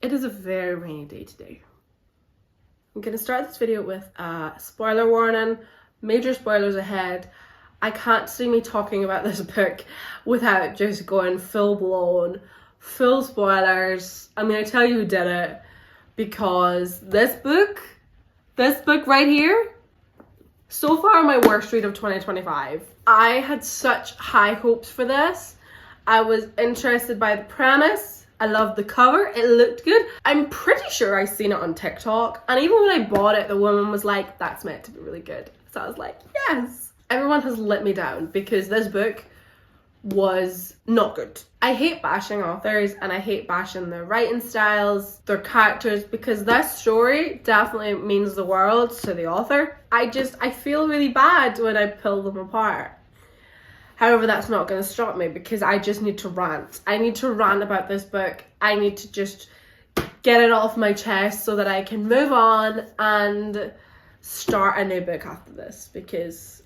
It is a very rainy day today. I'm going to start this video with a spoiler warning, major spoilers ahead. I can't see me talking about this book without just going full blown, full spoilers. I'm going to tell you who did it, because this book right here, so far my worst read of 2025. I had such high hopes for this. I was interested by the premise. I loved the cover, it looked good. I'm pretty sure I seen it on TikTok, and even when I bought it, the woman was like, that's meant to be really good. So I was like, yes. Everyone has let me down because this book was not good. I hate bashing authors and I hate bashing their writing styles, their characters, because this story definitely means the world to the author. I feel really bad when I pull them apart. However, that's not going to stop me because I just need to rant. I need to rant about this book. I need to just get it off my chest so that I can move on and start a new book after this, because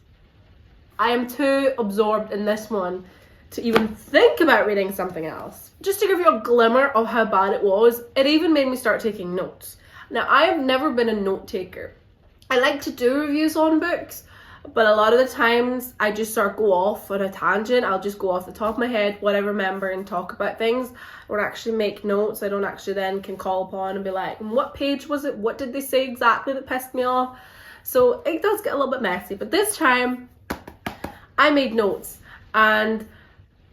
I am too absorbed in this one to even think about reading something else. Just to give you a glimmer of how bad it was, it even made me start taking notes. Now, I have never been a note taker. I like to do reviews on books, but a lot of the times I just sort of go off on a tangent. I'll just go off the top of my head, what I remember, and talk about things. I don't actually make notes. I don't actually then can call upon and be like, what page was it? What did they say exactly that pissed me off? So it does get a little bit messy, but this time I made notes and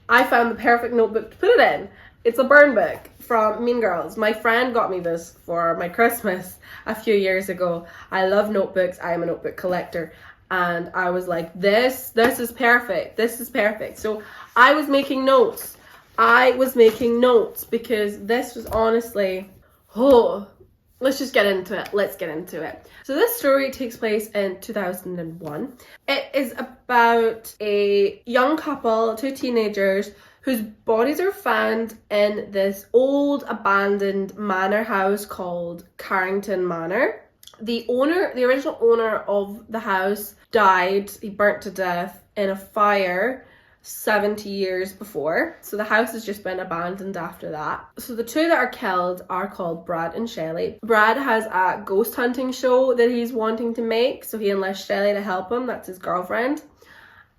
I found the perfect notebook to put it in. It's a burn book from Mean Girls. My friend got me this for my Christmas a few years ago. I love notebooks. I am a notebook collector. And I was like, this is perfect. This is perfect. So I was making notes. Because this was honestly, let's just get into it. Let's get into it. So this story takes place in 2001. It is about a young couple, two teenagers, whose bodies are found in this old abandoned manor house called Carrington Manor. The original owner of the house died. He burnt to death in a fire 70 years before. So the house has just been abandoned after that. So the two that are killed are called Brad and Shelley. Brad has a ghost hunting show that he's wanting to make, so he enlists Shelley to help him. That's his girlfriend.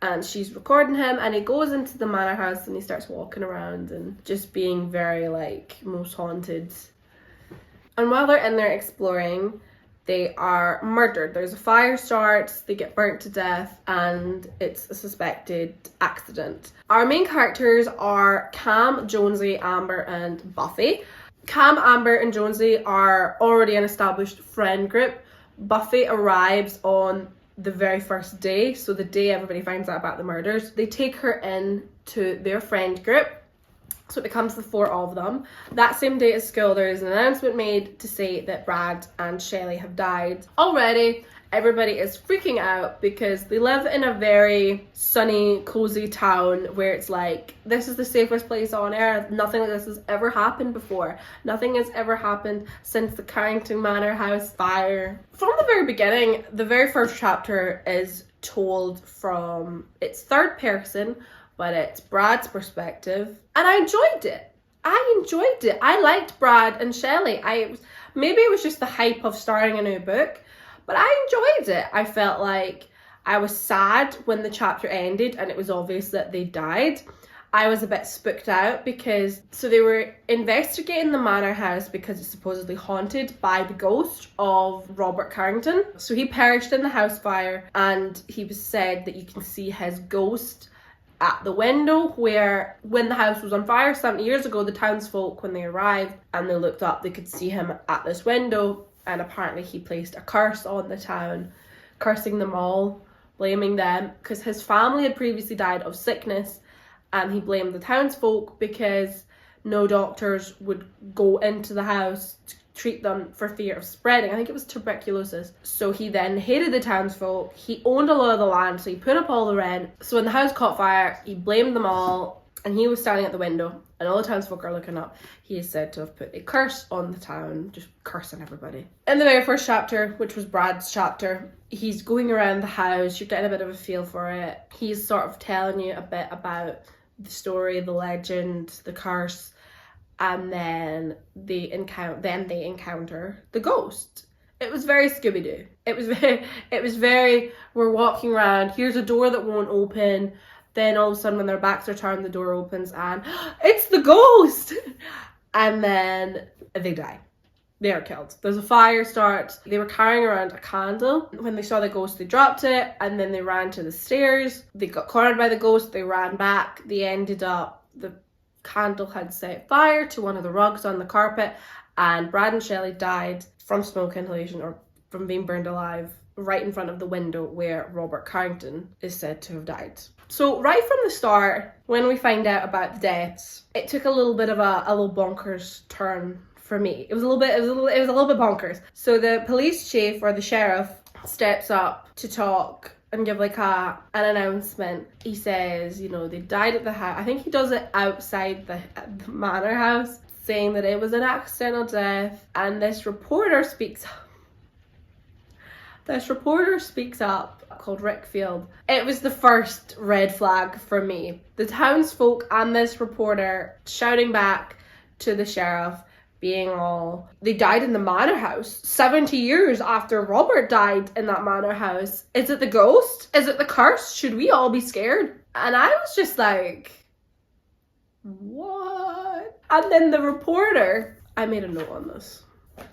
And she's recording him, and he goes into the manor house and he starts walking around and just being very like most haunted. And while they're in there exploring, they are murdered. There's a fire starts, they get burnt to death, and it's a suspected accident. Our main characters are Cam, Jonesy, Amber, and Buffy. Cam, Amber, and Jonesy are already an established friend group. Buffy arrives on the very first day, so the day everybody finds out about the murders. They take her in to their friend group. So it becomes the four of them. That same day at school, there is an announcement made to say that Brad and Shelley have died. Already, everybody is freaking out because they live in a very sunny, cozy town where it's like, this is the safest place on earth. Nothing like this has ever happened before. Nothing has ever happened since the Carrington Manor house fire. From the very beginning, the very first chapter is told from its third person, but it's Brad's perspective, and I enjoyed it. I liked Brad and Shelley. Maybe it was just the hype of starting a new book, but I enjoyed it. I felt like I was sad when the chapter ended and it was obvious that they died. I was a bit spooked out because, so they were investigating the manor house because it's supposedly haunted by the ghost of Robert Carrington. So he perished in the house fire, and he was said that you can see his ghost at the window where, when the house was on fire 70 years ago, the townsfolk, when they arrived and they looked up, they could see him at this window, and apparently he placed a curse on the town, cursing them all, blaming them, because his family had previously died of sickness, and he blamed the townsfolk because no doctors would go into the house to treat them for fear of spreading. I think it was tuberculosis. So he then hated the townsfolk. He owned a lot of the land, so he put up all the rent. So when the house caught fire, he blamed them all, and he was standing at the window, and all the townsfolk are looking up. He is said to have put a curse on the town, just cursing everybody. In the very first chapter, which was Brad's chapter, he's going around the house. You're getting a bit of a feel for it. He's sort of telling you a bit about the story, the legend, the curse, and then they encounter the ghost. It was very Scooby-Doo. It was very, we're walking around, here's a door that won't open, then all of a sudden when their backs are turned, the door opens and it's the ghost! And then they die. They are killed. There's a fire starts. They were carrying around a candle. When they saw the ghost, they dropped it, and then they ran to the stairs. They got cornered by the ghost. They ran back. They ended up, the candle had set fire to one of the rugs on the carpet, and Brad and Shelley died from smoke inhalation or from being burned alive right in front of the window where Robert Carrington is said to have died. So right from the start, when we find out about the deaths, it took a little bit of a little bonkers turn for me. It was a little bit bonkers. So the police chief or the sheriff steps up to talk and give like an announcement. He says, you know, they died at the house. I think he does it outside the manor house, saying that it was an accidental death. And this reporter speaks up. Called Rick Field. It was the first red flag for me. The townsfolk and this reporter shouting back to the sheriff, being all, they died in the manor house 70 years after Robert died in that manor house. Is it the ghost? Is it the curse? Should we all be scared? And I was just like, what? And then the reporter, I made a note on this.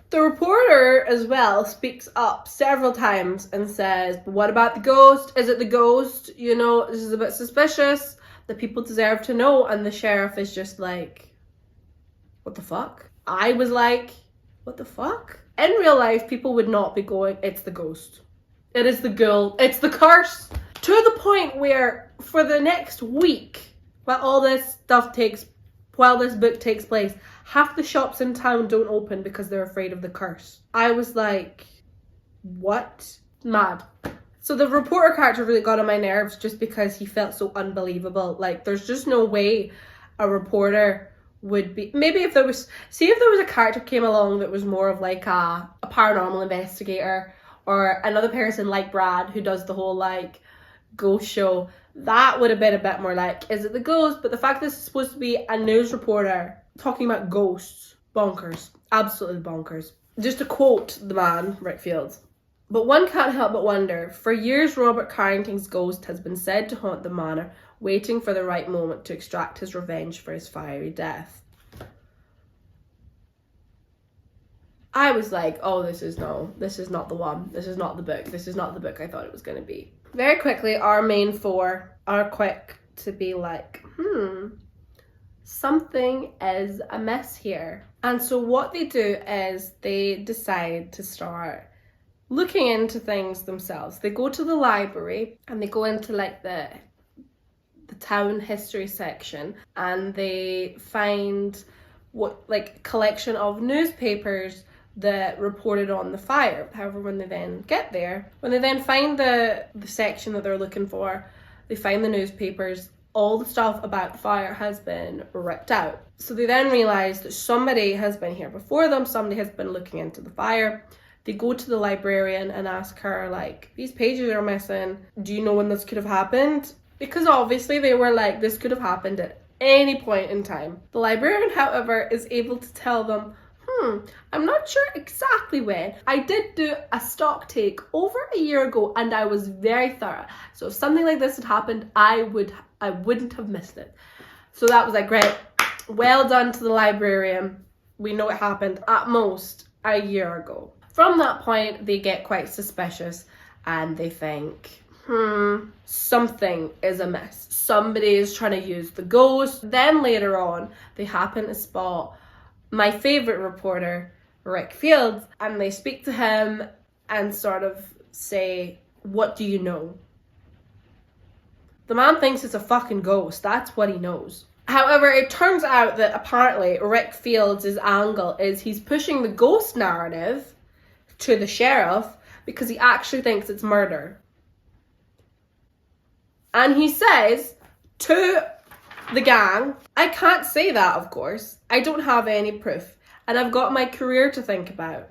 The reporter as well speaks up several times and says, but what about the ghost? Is it the ghost? You know, this is a bit suspicious. The people deserve to know. And the sheriff is just like, what the fuck? I was like, what the fuck? In real life, people would not be going, it's the ghost. It is the ghoul. It's the curse. To the point where for the next week, while this book takes place, half the shops in town don't open because they're afraid of the curse. I was like, what? Mad. So the reporter character really got on my nerves just because he felt so unbelievable. Like, there's just no way a reporter would be... Maybe if there was a character came along that was more of like a paranormal investigator, or another person like Brad who does the whole like ghost show, that would have been a bit more like, is it the ghost? But the fact this is supposed to be a news reporter talking about ghosts, bonkers. Absolutely bonkers. Just to quote the man, Rick Fields. But one can't help but wonder, for years Robert Carrington's ghost has been said to haunt the manor, waiting for the right moment to extract his revenge for his fiery death. I was like, oh, this is not the one. This is not the book. This is not the book I thought it was going to be. Very quickly, our main four are quick to be like, something is amiss here. And so what they do is they decide to start looking into things themselves. They go to the library and they go into like the town history section, and they find collection of newspapers that reported on the fire. However, when they then get there, when they then find the section that they're looking for, they find the newspapers, all the stuff about the fire has been ripped out. So they then realise that somebody has been here before them, somebody has been looking into the fire. They go to the librarian and ask her, like, these pages are missing. Do you know when this could have happened? Because obviously they were like, this could have happened at any point in time. The librarian, however, is able to tell them, I'm not sure exactly when. I did do a stock take over a year ago and I was very thorough. So if something like this had happened, I wouldn't have missed it. So that was like, great. Well done to the librarian. We know it happened at most a year ago. From that point, they get quite suspicious and they think, something is amiss. Somebody is trying to use the ghost. Then later on, they happen to spot my favourite reporter, Rick Fields, and they speak to him and sort of say, what do you know? The man thinks it's a fucking ghost. That's what he knows. However, it turns out that apparently Rick Fields' angle is he's pushing the ghost narrative to the sheriff because he actually thinks it's murder. And he says to the gang, I can't say that, of course. I don't have any proof. And I've got my career to think about.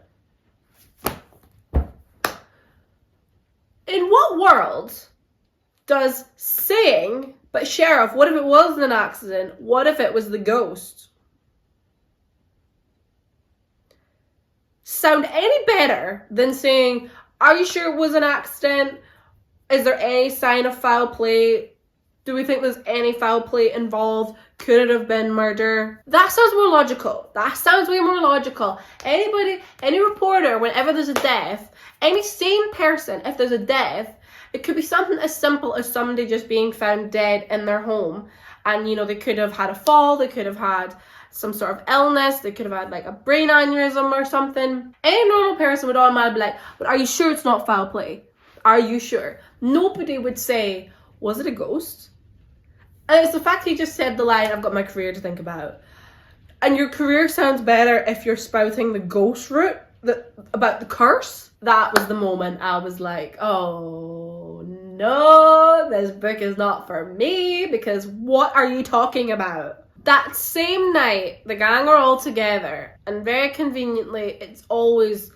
In what world does saying, but sheriff, what if it wasn't an accident? What if it was the ghost? sound any better than saying, are you sure it was an accident? Is there any sign of foul play? Do we think there's any foul play involved? Could it have been murder? That sounds more logical. That sounds way more logical. Anybody, any reporter, whenever there's a death, any sane person, if there's a death, it could be something as simple as somebody just being found dead in their home. And, you know, they could have had a fall, they could have had some sort of illness, they could have had like a brain aneurysm or something. Any normal person would automatically be like, but are you sure it's not foul play? Are you sure? Nobody would say, was it a ghost? And it's the fact he just said the line, I've got my career to think about. And your career sounds better if you're spouting the ghost route about the curse. That was the moment I was like, oh no, this book is not for me, because what are you talking about? That same night, the gang are all together, and very conveniently, it's always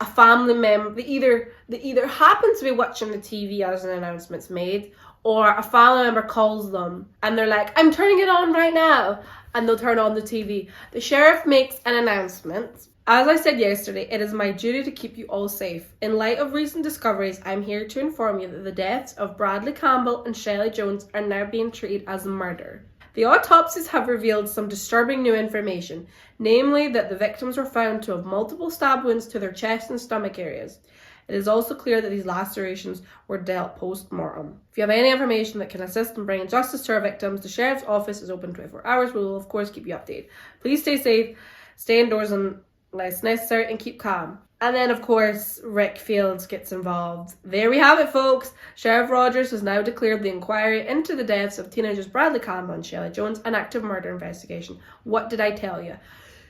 a family member. They either happen to be watching the TV as an announcement's made, or a family member calls them and they're like, I'm turning it on right now, and they'll turn on the TV. The sheriff makes an announcement. As I said yesterday, it is my duty to keep you all safe. In light of recent discoveries, I'm here to inform you that the deaths of Bradley Campbell and Shelley Jones are now being treated as murder. The autopsies have revealed some disturbing new information, namely that the victims were found to have multiple stab wounds to their chest and stomach areas. It is also clear that these lacerations were dealt post-mortem. If you have any information that can assist in bringing justice to our victims, the Sheriff's Office is open 24 hours. We will, of course, keep you updated. Please stay safe, stay indoors unless necessary, and keep calm. And then, of course, Rick Fields gets involved. There we have it, folks. Sheriff Rogers has now declared the inquiry into the deaths of teenagers Bradley Campbell and Shelley Jones an active murder investigation. What did I tell you?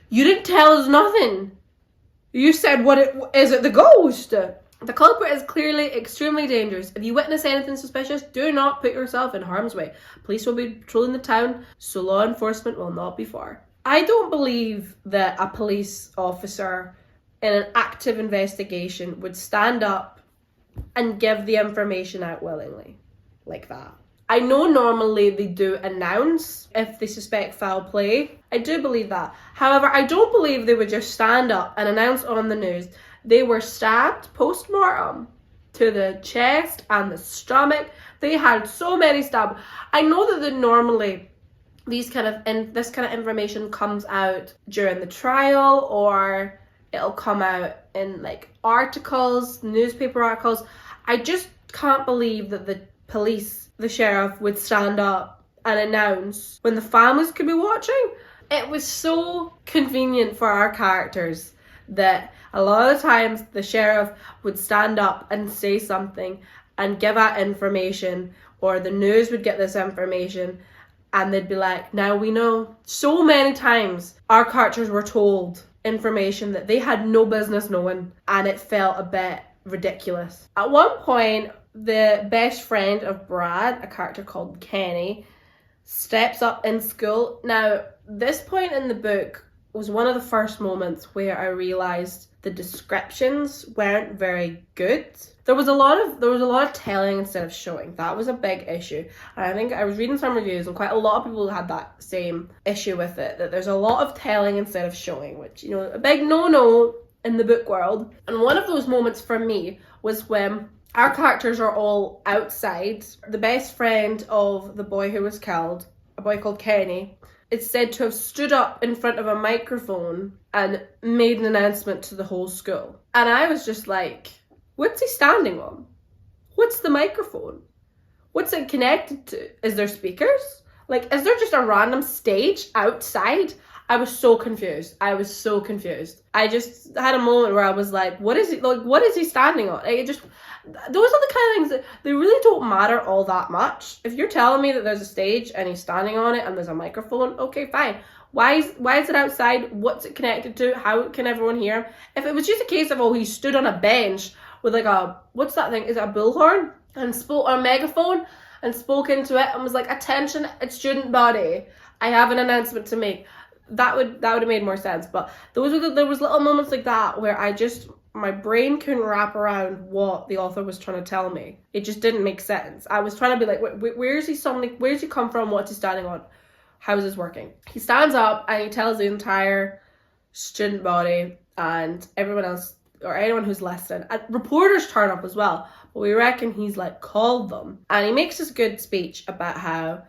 You didn't tell us nothing. You said, is it the ghost? The culprit is clearly extremely dangerous. If you witness anything suspicious, do not put yourself in harm's way. Police will be patrolling the town, so law enforcement will not be far. I don't believe that a police officer in an active investigation would stand up and give the information out willingly like that. I know normally they do announce if they suspect foul play. I do believe that. However, I don't believe they would just stand up and announce on the news they were stabbed post-mortem to the chest and the stomach. They had so many stabs. I know that normally this kind of information comes out during the trial, or it'll come out in like articles, newspaper articles. I just can't believe that the police, the sheriff, would stand up and announce when the families could be watching. It was so convenient for our characters that a lot of the times the sheriff would stand up and say something and give out information, or the news would get this information and they'd be like, now we know. So many times our characters were told information that they had no business knowing, and it felt a bit ridiculous. At one point, the best friend of Brad, a character called Kenny, steps up in school. Now, this point in the book was one of the first moments where I realised the descriptions weren't very good. There was a lot of telling instead of showing. That was a big issue. And I think I was reading some reviews and quite a lot of people had that same issue with it, that there's a lot of telling instead of showing, which, you know, a big no-no in the book world. And one of those moments for me was when our characters are all outside. The best friend of the boy who was killed, a boy called Kenny, is said to have stood up in front of a microphone and made an announcement to the whole school. And I was just like, what's he standing on? What's the microphone? What's it connected to? Is there speakers? Like, is there just a random stage outside? I was so confused. I just had a moment where I was like, what is he standing on? Those are the kind of things that they really don't matter all that much. If you're telling me that there's a stage and he's standing on it and there's a microphone, okay, fine. Why is it outside? What's it connected to? How can everyone hear him? If it was just a case of, he stood on a bench with like what's that thing? Is it a bullhorn? And spoke on a megaphone and spoke into it and was like, attention, student body, I have an announcement to make. That would have made more sense. But there was little moments like that where my brain couldn't wrap around what the author was trying to tell me. It just didn't make sense. I was trying to be like, where's he come from? What's he standing on? How is this working? He stands up and he tells the entire student body and everyone else, or anyone who's listening, and reporters turn up as well, but we reckon he's like called them. And he makes this good speech about how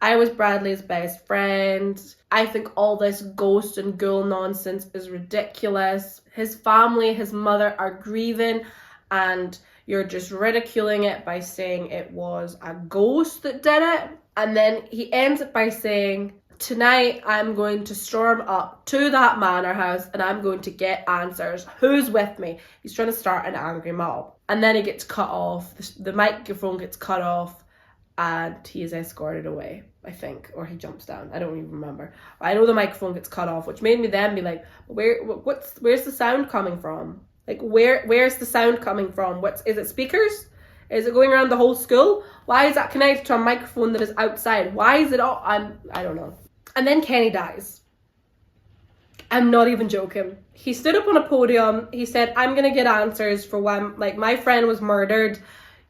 I was Bradley's best friend. I think all this ghost and ghoul nonsense is ridiculous. His family, his mother are grieving, and you're just ridiculing it by saying it was a ghost that did it. And then he ends it by saying, tonight I'm going to storm up to that manor house and I'm going to get answers. Who's with me? He's trying to start an angry mob. And then he gets cut off. The microphone gets cut off and he is escorted away, I think. Or he jumps down. I don't even remember. I know the microphone gets cut off, which made me then be like, where's the sound coming from? Like, where's the sound coming from? Is it speakers? Is it going around the whole school? Why is that connected to a microphone that is outside? Why is it all... I don't know. And then Kenny dies. I'm not even joking. He stood up on a podium. He said, I'm going to get answers for when, like, my friend was murdered.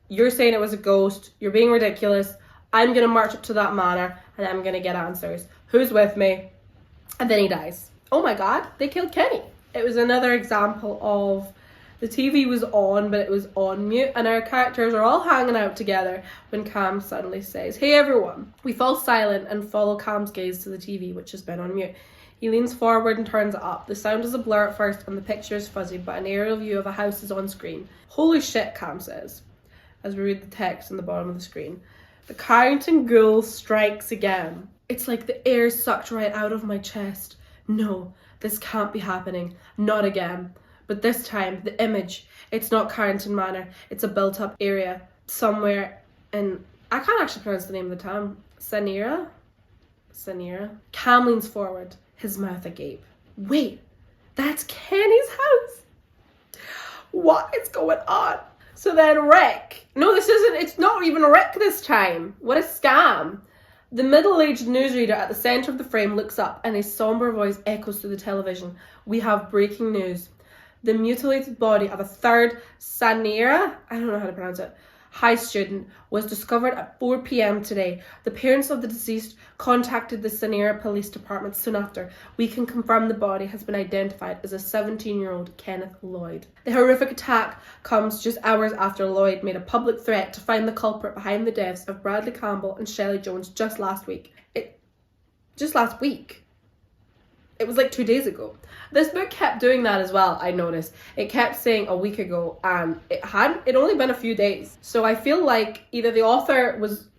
You're saying it was a ghost. You're being ridiculous. I'm going to march up to that manor and I'm going to get answers. Who's with me? And then he dies. Oh my God, they killed Kenny. It was another example of the TV was on, but it was on mute, and our characters are all hanging out together when Cam suddenly says, hey everyone. We fall silent and follow Cam's gaze to the TV, which has been on mute. He leans forward and turns it up. The sound is a blur at first and the picture is fuzzy, but an aerial view of a house is on screen. Holy shit, Cam says, as we read the text on the bottom of the screen. The Carrington ghoul strikes again. It's like the air sucked right out of my chest. No, this can't be happening. Not again. But this time, the image, it's not Carrington Manor. It's a built-up area somewhere in... I can't actually pronounce the name of the town. Sanira? Cam leans forward, his mouth agape. Wait, that's Kenny's house? What is going on? So then Rick... No, it's not even Rick this time. What a scam. The middle-aged newsreader at the centre of the frame looks up and his sombre voice echoes through the television. We have breaking news. The mutilated body of a third Sanira, I don't know how to pronounce it, high student was discovered at 4 p.m. today. The parents of the deceased contacted the Sanira Police Department soon after. We can confirm the body has been identified as a 17-year-old Kenneth Lloyd. The horrific attack comes just hours after Lloyd made a public threat to find the culprit behind the deaths of Bradley Campbell and Shelley Jones just last week. It was like 2 days ago. This book kept doing that as well, I noticed. It kept saying a week ago and it only been a few days. So I feel like either the author was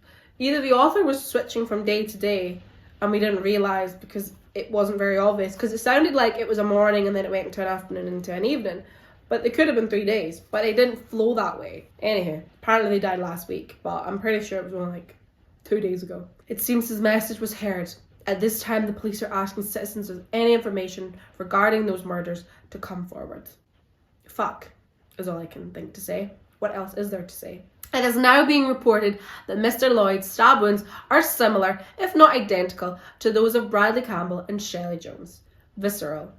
switching from day to day and we didn't realise because it wasn't very obvious. Because it sounded like it was a morning and then it went into an afternoon and into an evening. But it could have been 3 days. But it didn't flow that way. Anywho, apparently they died last week. But I'm pretty sure it was only like 2 days ago. It seems his message was heard. At this time, the police are asking citizens with any information regarding those murders to come forward. Fuck, is all I can think to say. What else is there to say? It is now being reported that Mr. Lloyd's stab wounds are similar, if not identical, to those of Bradley Campbell and Shelley Jones. Visceral.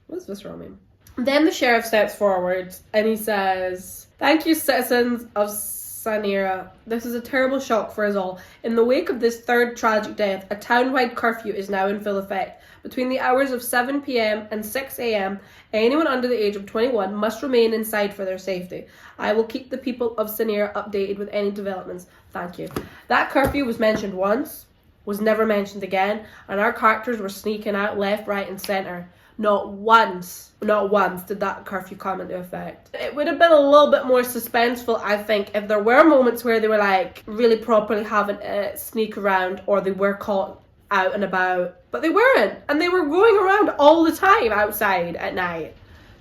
What does visceral mean? Then the sheriff steps forward and he says, thank you, citizens of Sanira. This is a terrible shock for us all. In the wake of this third tragic death, a town-wide curfew is now in full effect. Between the hours of 7 p.m. and 6 a.m., anyone under the age of 21 must remain inside for their safety. I will keep the people of Sanira updated with any developments. Thank you. That curfew was mentioned once, was never mentioned again, and our characters were sneaking out left, right and centre. Not once did that curfew come into effect. It would have been a little bit more suspenseful, I think, if there were moments where they were like really properly having to sneak around or they were caught out and about. But they weren't. And they were going around all the time outside at night.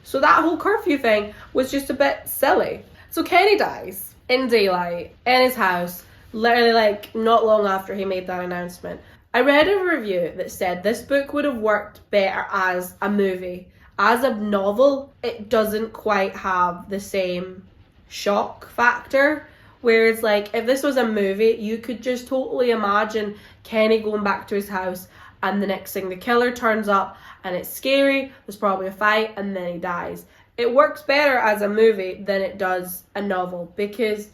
So that whole curfew thing was just a bit silly. So Kenny dies in daylight in his house, literally like not long after he made that announcement. I read a review that said this book would have worked better as a movie. As a novel, it doesn't quite have the same shock factor. Whereas, like, if this was a movie, you could just totally imagine Kenny going back to his house and the next thing the killer turns up and it's scary, there's probably a fight, and then he dies. It works better as a movie than it does a novel because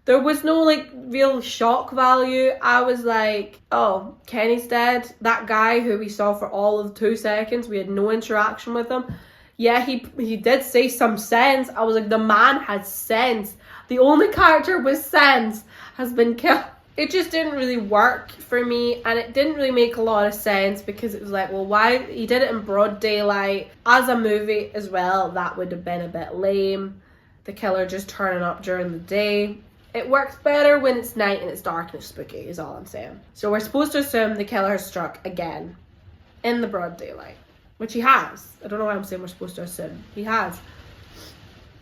there was no, like, real shock value. I was like, oh, Kenny's dead. That guy who we saw for all of 2 seconds, we had no interaction with him. Yeah, he did say some sense. I was like, the man has sense. The only character with sense has been killed. It just didn't really work for me, and it didn't really make a lot of sense because it was like, well, why he did it in broad daylight as a movie as well? That would have been a bit lame. The killer just turning up during the day. It works better when it's night and it's dark and it's spooky, is all I'm saying. So we're supposed to assume the killer has struck again in the broad daylight, which he has. I don't know why I'm saying we're supposed to assume. He has.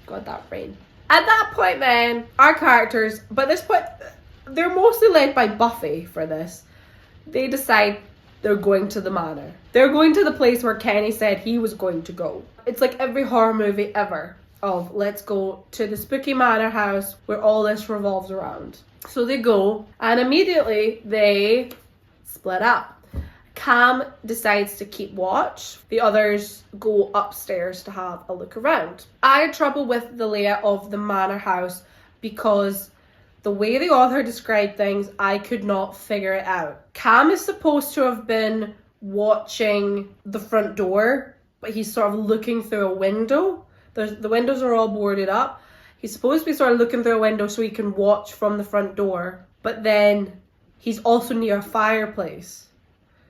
God, that brain. At that point then, our characters, but this point, they're mostly led by Buffy for this. They decide they're going to the manor. They're going to the place where Kenny said he was going to go. It's like every horror movie ever of let's go to the spooky manor house where all this revolves around. So they go, and immediately they split up. Cam decides to keep watch. The others go upstairs to have a look around. I had trouble with the layout of the manor house because the way the author described things, I could not figure it out. Cam is supposed to have been watching the front door, but he's sort of looking through a window. The windows are all boarded up. He's supposed to be sort of looking through a window so he can watch from the front door, but then he's also near a fireplace.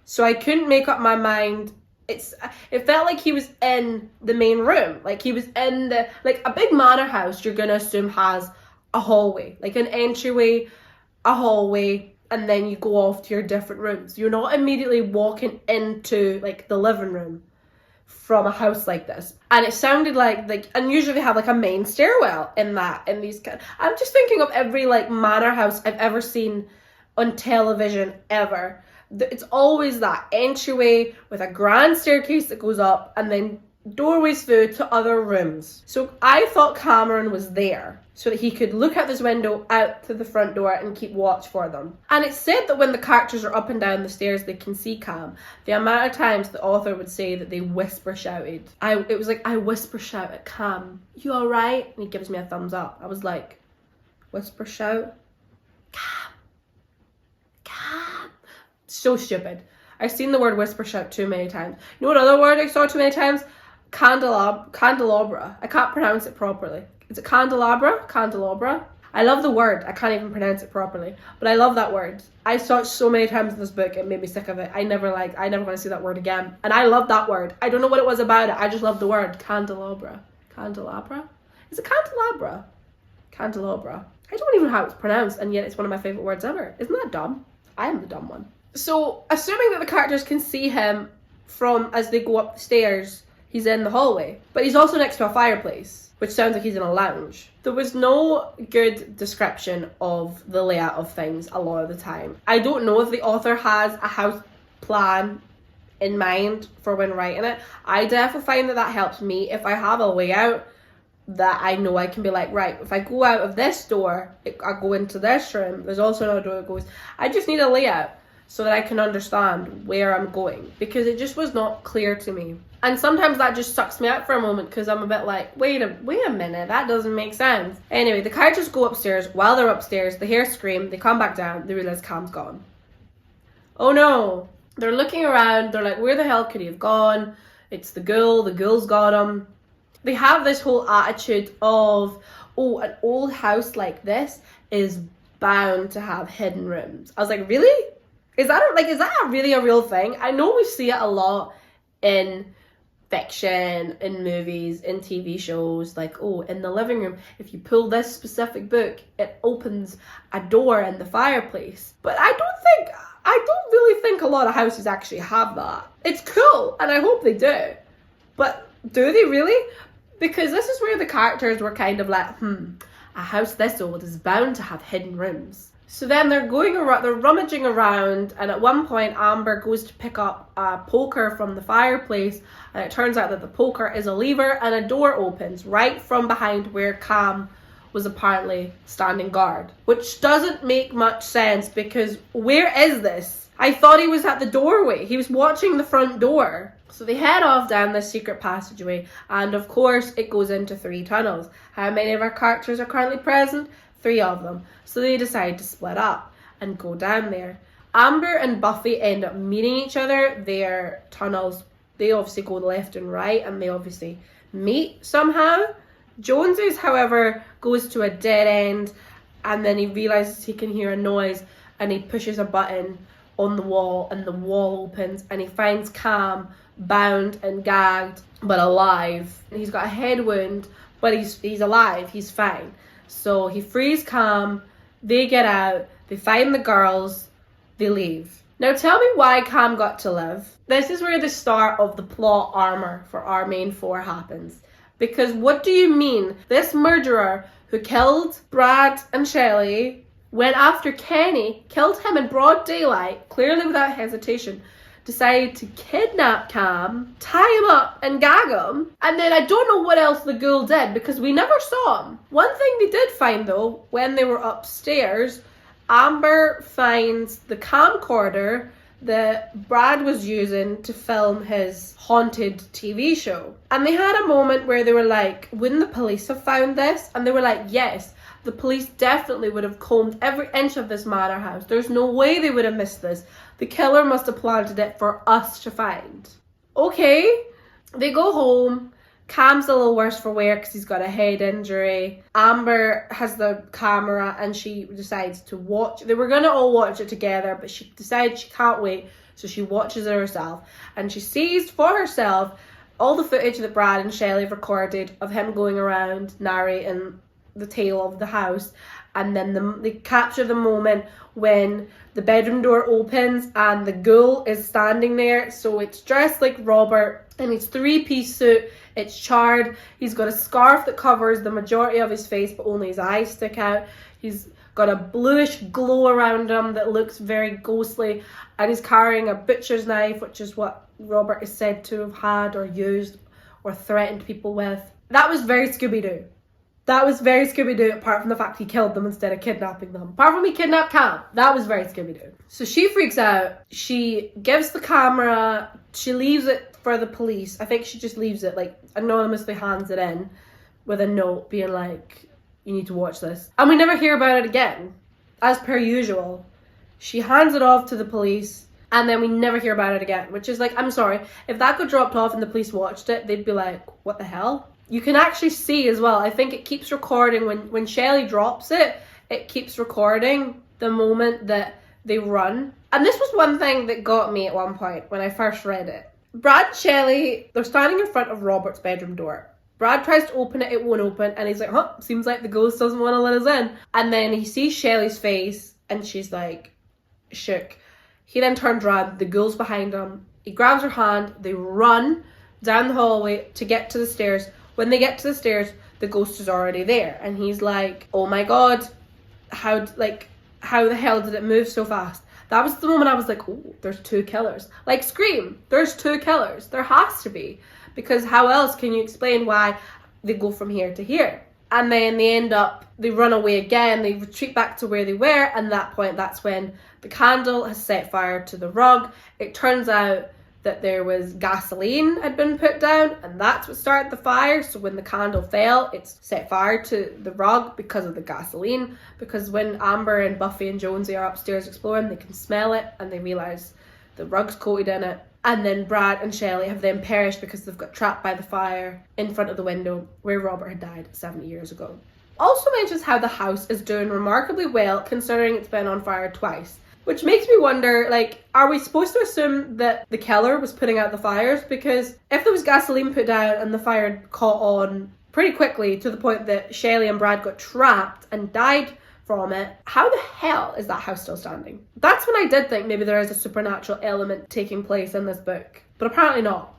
So I couldn't make up my mind. It felt like he was in the main room. Like he was in like a big manor house, you're gonna assume has a hallway, like an entryway, a hallway, and then you go off to your different rooms. You're not immediately walking into like the living room from a house like this. And it sounded like, and usually they have like a main stairwell in these kind. I'm just thinking of every like manor house I've ever seen on television ever. It's always that entryway with a grand staircase that goes up and then doorways through to other rooms. So I thought Cameron was there so that he could look out this window out to the front door and keep watch for them. And it's said that when the characters are up and down the stairs they can see Cam. The amount of times the author would say that they whisper shouted. It was like, I whisper shout at Cam, "You alright?" And he gives me a thumbs up. I was like, whisper shout? Cam. So stupid. I've seen the word whisper shout too many times. You know what other word I saw too many times? Candelabra. I can't pronounce it properly. Is it candelabra? Candelabra? I love the word. I can't even pronounce it properly. But I love that word. I saw it so many times in this book, it made me sick of it. I never want to see that word again. And I love that word. I don't know what it was about it. I just love the word. Candelabra. Candelabra? Is it candelabra? Candelabra. I don't even know how it's pronounced, and yet it's one of my favourite words ever. Isn't that dumb? I am the dumb one. So, assuming that the characters can see him from as they go up the stairs, he's in the hallway. But he's also next to a fireplace, which sounds like he's in a lounge. There was no good description of the layout of things a lot of the time. I don't know if the author has a house plan in mind for when writing it. I definitely find that helps me. If I have a layout that I know, I can be like, right, if I go out of this door, I go into this room. There's also another door that goes. I just need a layout so that I can understand where I'm going, because it just was not clear to me. And sometimes that just sucks me out for a moment because I'm a bit like, wait a minute, that doesn't make sense. Anyway, the characters go upstairs. While they're upstairs, they hear a scream, they come back down, they realise Cam's gone. Oh no. They're looking around, they're like, where the hell could he have gone? It's the ghoul's got him. They have this whole attitude of, oh, an old house like this is bound to have hidden rooms. I was like, really? Is that really a real thing? I know we see it a lot in fiction, in movies, in TV shows, like, oh, in the living room, if you pull this specific book, it opens a door in the fireplace. But I don't really think a lot of houses actually have that. It's cool, and I hope they do. But do they really? Because this is where the characters were kind of like, a house this old is bound to have hidden rooms. So then they're rummaging around, and at one point Amber goes to pick up a poker from the fireplace, and it turns out that the poker is a lever, and a door opens right from behind where Cam was apparently standing guard. Which doesn't make much sense, because where is this? I thought he was at the doorway. He was watching the front door. So they head off down this secret passageway, and of course it goes into 3 tunnels. How many of our characters are currently present? 3 of them. So they decide to split up and go down there. Amber and Buffy end up meeting each other. Their tunnels they obviously go left and right, and they obviously meet somehow. Jonesy's, however, goes to a dead end, and then he realizes he can hear a noise, and he pushes a button on the wall, and the wall opens, and he finds Cam bound and gagged but alive. He's got a head wound, but he's alive, he's fine. So he frees Cam, they get out, they find the girls, they leave. Now tell me why Cam got to live. This is where the start of the plot armor for our main four happens. Because what do you mean this murderer who killed Brad and Shelley went after Kenny, killed him in broad daylight, clearly without hesitation, decided to kidnap Cam, tie him up and gag him, and then I don't know what else the ghoul did because we never saw him. One thing they did find though, when they were upstairs, Amber finds the camcorder that Brad was using to film his haunted TV show. And they had a moment where they were like, wouldn't the police have found this? And they were like, yes, the police definitely would have combed every inch of this manor house. There's no way they would have missed this. The killer must have planted it for us to find. Okay, they go home. Cam's a little worse for wear because he's got a head injury. Amber has the camera and she decides to watch. They were going to all watch it together, but she decides she can't wait, so she watches it herself. And she sees for herself all the footage that Brad and Shelley have recorded of him going around narrating the tale of the house. And then they capture the moment when the bedroom door opens and the ghoul is standing there. So it's dressed like Robert in his three-piece suit. It's charred. He's got a scarf that covers the majority of his face, but only his eyes stick out. He's got a bluish glow around him that looks very ghostly. And he's carrying a butcher's knife, which is what Robert is said to have had or used or threatened people with. That was very Scooby-Doo. That was very Scooby-Doo, apart from the fact he killed them instead of kidnapping them. Apart from he kidnapped Cam. That was very Scooby-Doo. So she freaks out. She gives the camera. She leaves it for the police. I think she just leaves it, like, anonymously hands it in with a note being like, you need to watch this. And we never hear about it again, as per usual. She hands it off to the police, and then we never hear about it again, which is like, I'm sorry, if that got dropped off and the police watched it, they'd be like, what the hell? You can actually see as well, I think it keeps recording when Shelley drops it, it keeps recording the moment that they run. And this was one thing that got me at one point when I first read it. Brad and Shelley, they're standing in front of Robert's bedroom door. Brad tries to open it, it won't open, and he's like, huh, seems like the ghost doesn't want to let us in. And then he sees Shelley's face, and she's like, shook. He then turns around, the ghoul's behind him, he grabs her hand, they run down the hallway to get to the stairs. When they get to the stairs, the ghost is already there, and he's like, oh my god, how the hell did it move so fast? That was the moment I was like, oh, there's two killers. Like Scream, there's two killers. There has to be. Because how else can you explain why they go from here to here? And then they run away again, they retreat back to where they were, and at that point, that's when the candle has set fire to the rug. It turns out that there was gasoline had been put down, and that's what started the fire. So when the candle fell, it set fire to the rug because of the gasoline. Because when Amber and Buffy and Jonesy are upstairs exploring, they can smell it and they realise the rug's coated in it. And then Brad and Shelley have then perished because they've got trapped by the fire in front of the window where Robert had died 70 years ago. Also mentions how the house is doing remarkably well considering it's been on fire twice. Which makes me wonder, like, are we supposed to assume that the killer was putting out the fires? Because if there was gasoline put down and the fire had caught on pretty quickly to the point that Shelley and Brad got trapped and died from it, how the hell is that house still standing? That's when I did think maybe there is a supernatural element taking place in this book, but apparently not.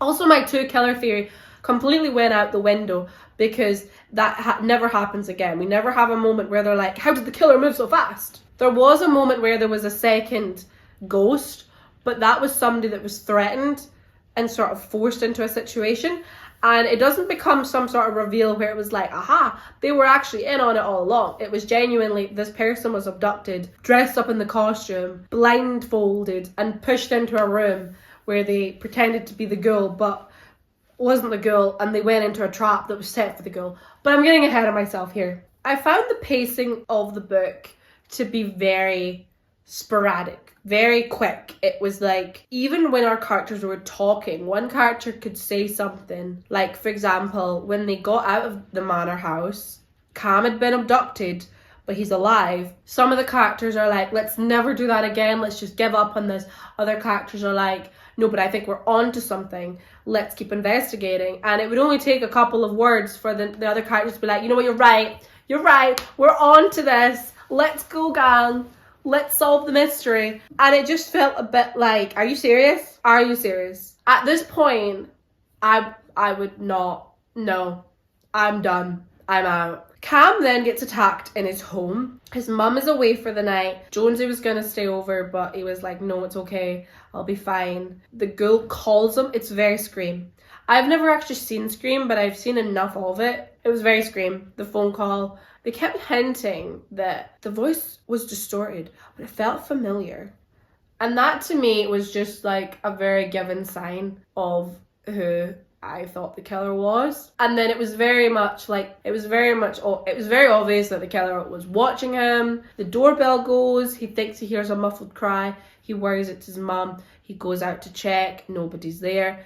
Also, my two killer theory completely went out the window because that never happens again. We never have a moment where they're like, how did the killer move so fast? There was a moment where there was a second ghost, but that was somebody that was threatened and sort of forced into a situation. And it doesn't become some sort of reveal where it was like, aha, they were actually in on it all along. It was genuinely, this person was abducted, dressed up in the costume, blindfolded, and pushed into a room where they pretended to be the ghoul, but wasn't the ghoul, and they went into a trap that was set for the ghoul. But I'm getting ahead of myself here. I found the pacing of the book to be very sporadic, very quick. It was like, even when our characters were talking, one character could say something like, for example, when they got out of the manor house, Cam had been abducted, but he's alive. Some of the characters are like, let's never do that again, let's just give up on this. Other characters are like, no, but I think we're on to something, let's keep investigating. And it would only take a couple of words for the other characters to be like, you know what, you're right, we're on to this, let's go, gang, let's solve the mystery. And it just felt a bit like, are you serious? Are you serious? At this point, I would not, no, I'm done, I'm out. Cam then gets attacked in his home. His mum is away for the night. Jonesy was going to stay over, but he was like, no, it's okay, I'll be fine. The ghoul calls him. It's very Scream. I've never actually seen Scream, but I've seen enough of it. It was very Scream, the phone call. They kept hinting that the voice was distorted, but it felt familiar. And that to me was just like a very given sign of who I thought the killer was. And then it was very much like, it was very obvious that the killer was watching him. The doorbell goes, he thinks he hears a muffled cry, he worries it's his mum, he goes out to check, nobody's there.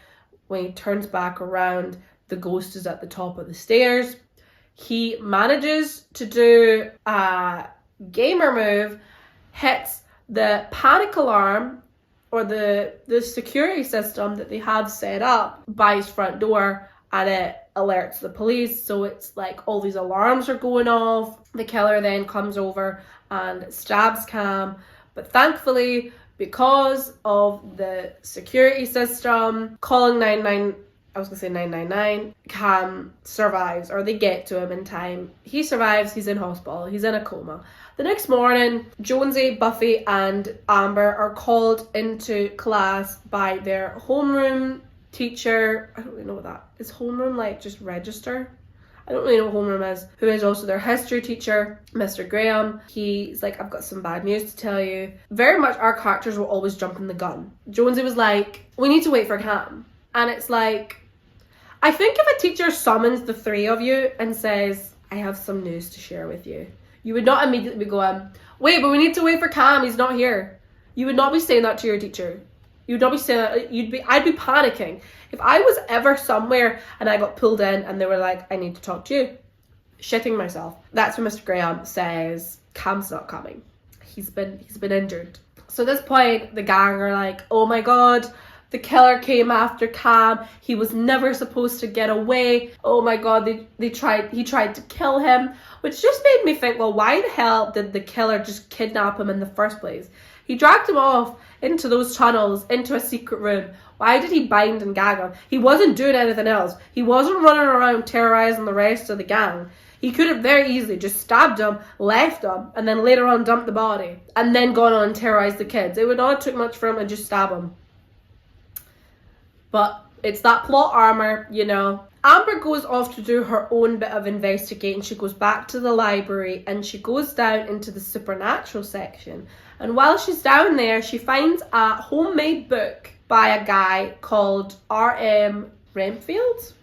When he turns back around, the ghost is at the top of the stairs. He manages to do a gamer move, hits the panic alarm, or the security system that they have set up by his front door, and it alerts the police. So it's like all these alarms are going off. The killer then comes over and stabs Cam, but thankfully, because of the security system calling 999, Cam survives, or they get to him in time. He survives, he's in hospital, he's in a coma. The next morning, Jonesy, Buffy and Amber are called into class by their homeroom teacher. I don't really know what that is. Homeroom, like just register? I don't really know what homeroom is. Who is also their history teacher, Mr. Graham. He's like, I've got some bad news to tell you. Very much our characters were always jumping the gun. Jonesy was like, we need to wait for Cam. And it's like, I think if a teacher summons the three of you and says, I have some news to share with you, you would not immediately be going, wait, but we need to wait for Cam, he's not here. You would not be saying that to your teacher. You would not be saying that. I'd be panicking. If I was ever somewhere and I got pulled in and they were like, I need to talk to you, shitting myself. That's when Mr. Graham says, Cam's not coming. He's been injured. So at this point, the gang are like, oh my God, the killer came after Cam. He was never supposed to get away. Oh my God, he tried to kill him. Which just made me think, well, why the hell did the killer just kidnap him in the first place? He dragged him off into those tunnels, into a secret room. Why did he bind and gag him? He wasn't doing anything else. He wasn't running around terrorizing the rest of the gang. He could have very easily just stabbed him, left him, and then later on dumped the body, and then gone on and terrorized the kids. It would not have took much for him to just stab him. But it's that plot armor, you know. Amber goes off to do her own bit of investigating. She goes back to the library and she goes down into the supernatural section. And while she's down there, she finds a homemade book by a guy called R.M. Renfield,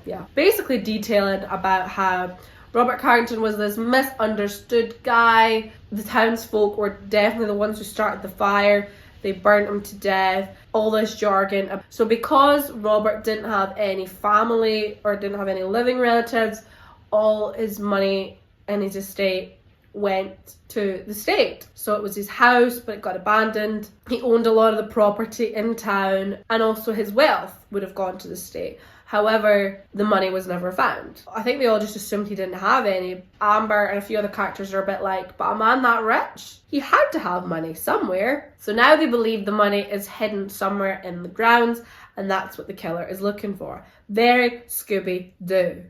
yeah. Basically detailing about how Robert Carrington was this misunderstood guy. The townsfolk were definitely the ones who started the fire. They burnt him to death. All this jargon. So because Robert didn't have any family or didn't have any living relatives, all his money and his estate went to the state. So it was his house, but it got abandoned. He owned a lot of the property in town, and also his wealth would have gone to the state. However, the money was never found. I think they all just assumed he didn't have any. Amber and a few other characters are a bit like, but a man that rich, he had to have money somewhere. So now they believe the money is hidden somewhere in the grounds, and that's what the killer is looking for. Very Scooby-Doo.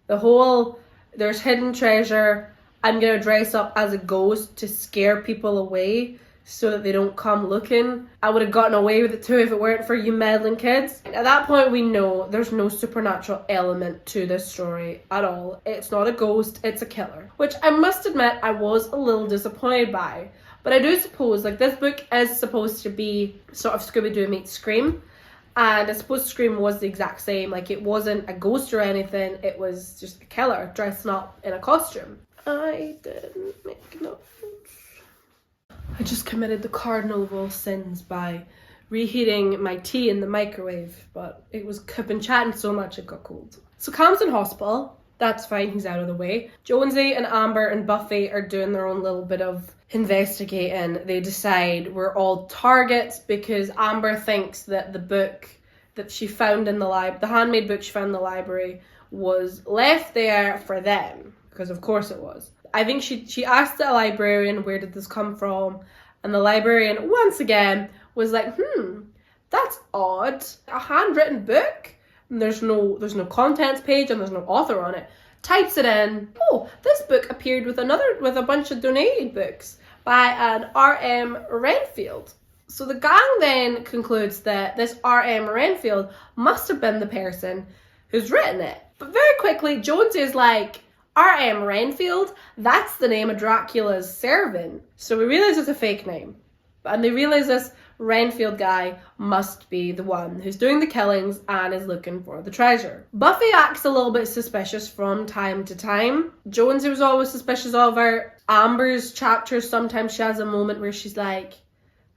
The whole, there's hidden treasure, I'm going to dress up as a ghost to scare people away so that they don't come looking. I would have gotten away with it too if it weren't for you meddling kids. At that point, we know there's no supernatural element to this story at all. It's not a ghost, it's a killer. Which I must admit I was a little disappointed by. But I do suppose, like, this book is supposed to be sort of Scooby-Doo meets Scream. And I suppose Scream was the exact same. Like, it wasn't a ghost or anything, it was just a killer dressing up in a costume. I didn't make notes. I just committed the cardinal of all sins by reheating my tea in the microwave, but it was, I've been chatting so much it got cold. So Cam's in hospital. That's fine, he's out of the way. Jonesy and Amber and Buffy are doing their own little bit of investigating. They decide we're all targets because Amber thinks that the book that she found in the library, the handmade book she found in the library, was left there for them, because of course it was. I think she asked the librarian, where did this come from? And the librarian, once again, was like, that's odd. A handwritten book? And there's no contents page and there's no author on it. Types it in. Oh, this book appeared with a bunch of donated books by an R.M. Renfield. So the gang then concludes that this R.M. Renfield must have been the person who's written it. But very quickly, Jonesy is like, R.M. Renfield? That's the name of Dracula's servant. So we realise it's a fake name. And they realise this Renfield guy must be the one who's doing the killings and is looking for the treasure. Buffy acts a little bit suspicious from time to time. Jonesy was always suspicious of her. Amber's chapters, sometimes she has a moment where she's like,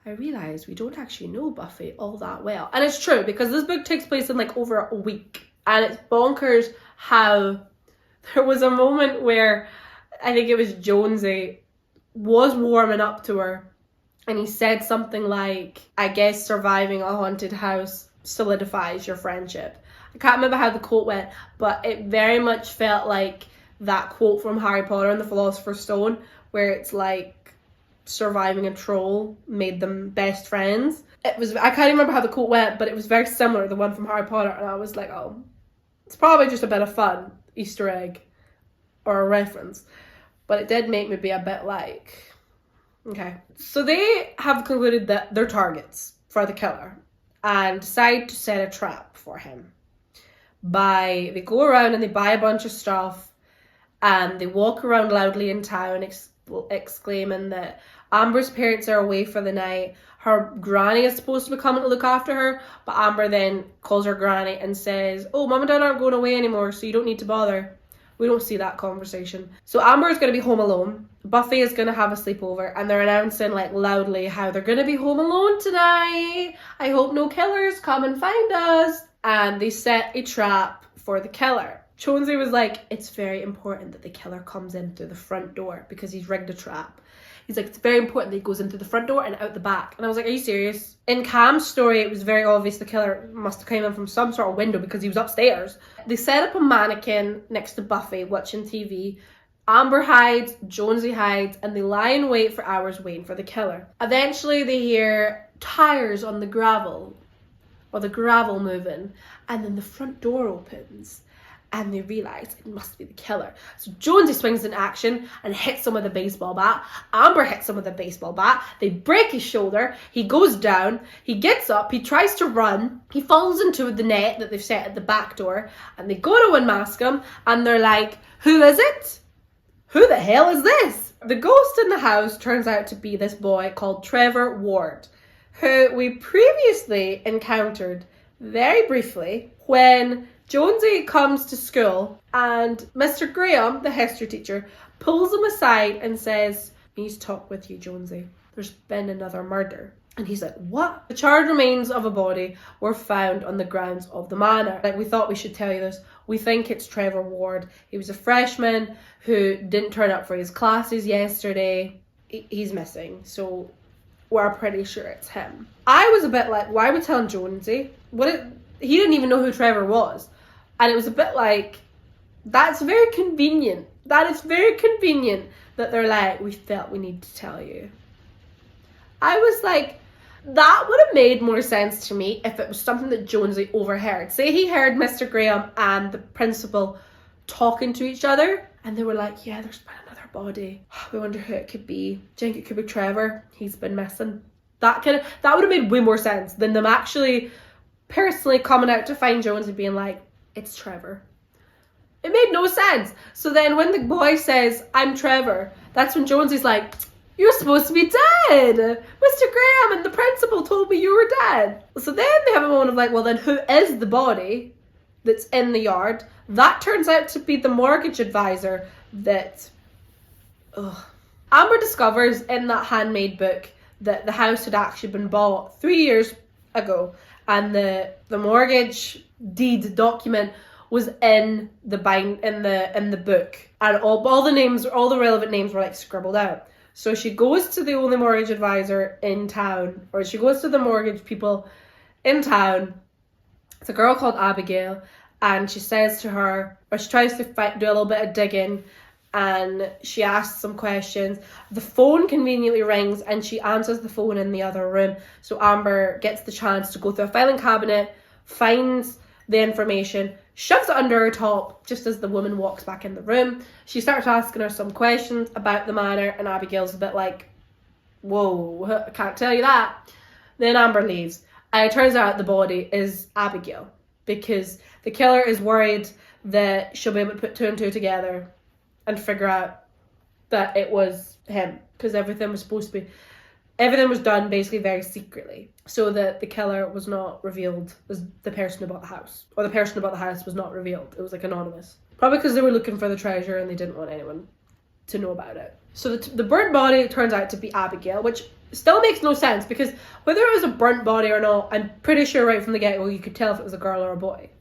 I realise we don't actually know Buffy all that well. And it's true, because this book takes place in like over a week. And it's bonkers how there was a moment where I think it was Jonesy was warming up to her. And he said something like, I guess surviving a haunted house solidifies your friendship. I can't remember how the quote went, but it very much felt like that quote from Harry Potter and the Philosopher's Stone, where it's like surviving a troll made them best friends. I can't remember how the quote went, but it was very similar to the one from Harry Potter. And I was like, oh, it's probably just a bit of fun, Easter egg, or a reference. But it did make me be a bit like... Okay, so they have concluded that they're targets for the killer and decide to set a trap for him. They go around and they buy a bunch of stuff and they walk around loudly in town exclaiming that Amber's parents are away for the night. Her granny is supposed to be coming to look after her, but Amber then calls her granny and says, oh, mum and dad aren't going away anymore, so you don't need to bother. We don't see that conversation. So Amber is going to be home alone. Buffy is going to have a sleepover, and they're announcing like loudly how they're going to be home alone tonight. I hope no killers come and find us. And they set a trap for the killer. Jonesy was like, it's very important that the killer comes in through the front door because he's rigged a trap. He's like, it's very important that he goes in through the front door and out the back. And I was like, are you serious? In Cam's story, it was very obvious the killer must have come in from some sort of window because he was upstairs. They set up a mannequin next to Buffy watching TV. Amber hides, Jonesy hides, and they lie in wait for hours waiting for the killer. Eventually they hear tires on the gravel, or the gravel moving, and then the front door opens. And they realise it must be the killer. So Jonesy swings in action and hits him with a baseball bat. Amber hits him with a baseball bat. They break his shoulder. He goes down. He gets up. He tries to run. He falls into the net that they've set at the back door. And they go to unmask him. And they're like, who is it? Who the hell is this? The ghost in the house turns out to be this boy called Trevor Ward, who we previously encountered very briefly when Jonesy comes to school and Mr. Graham, the history teacher, pulls him aside and says, I need to talk with you, Jonesy. There's been another murder. And he's like, what? The charred remains of a body were found on the grounds of the manor. Like, we thought we should tell you this. We think it's Trevor Ward. He was a freshman who didn't turn up for his classes yesterday. He's missing. So we're pretty sure it's him. I was a bit like, why are we telling Jonesy? He didn't even know who Trevor was. And it was a bit like, that's very convenient. That is very convenient that they're like, we felt we need to tell you. I was like, that would have made more sense to me if it was something that Jonesy overheard. Say he heard Mr. Graham and the principal talking to each other, and they were like, yeah, there's been another body. We wonder who it could be. Do you think it could be Trevor? He's been missing. That would have made way more sense than them actually personally coming out to find Jones and being like, it's Trevor. It made no sense. So then when the boy says, I'm Trevor, that's when Jonesy's like, you're supposed to be dead. Mr. Graham and the principal told me you were dead. So then they have a moment of like, well then who is the body that's in the yard? That turns out to be the mortgage advisor that, Amber discovers in that handmade book that the house had actually been bought 3 years ago, and the mortgage deed document was in the book, and all the names, all the relevant names were like scribbled out. So she goes to the only mortgage advisor in town, or she goes to the mortgage people in town. It's a girl called Abigail, and she says to her, or she tries to do a little bit of digging, and she asks some questions. The phone conveniently rings, and she answers the phone in the other room. So Amber gets the chance to go through a filing cabinet, finds the information, shoves it under her top just as the woman walks back in the room. She starts asking her some questions about the manor, and Abigail's a bit like, whoa, I can't tell you that. Then Amber leaves, and it turns out the body is Abigail, because the killer is worried that she'll be able to put two and two together and figure out that it was him, because everything was done basically very secretly, so that the killer was not revealed as the person who bought the house, or the person who bought the house was not revealed. It was like anonymous, probably because they were looking for the treasure and they didn't want anyone to know about it. So the burnt body turns out to be Abigail, which still makes no sense, because whether it was a burnt body or not, I'm pretty sure right from the get-go you could tell if it was a girl or a boy.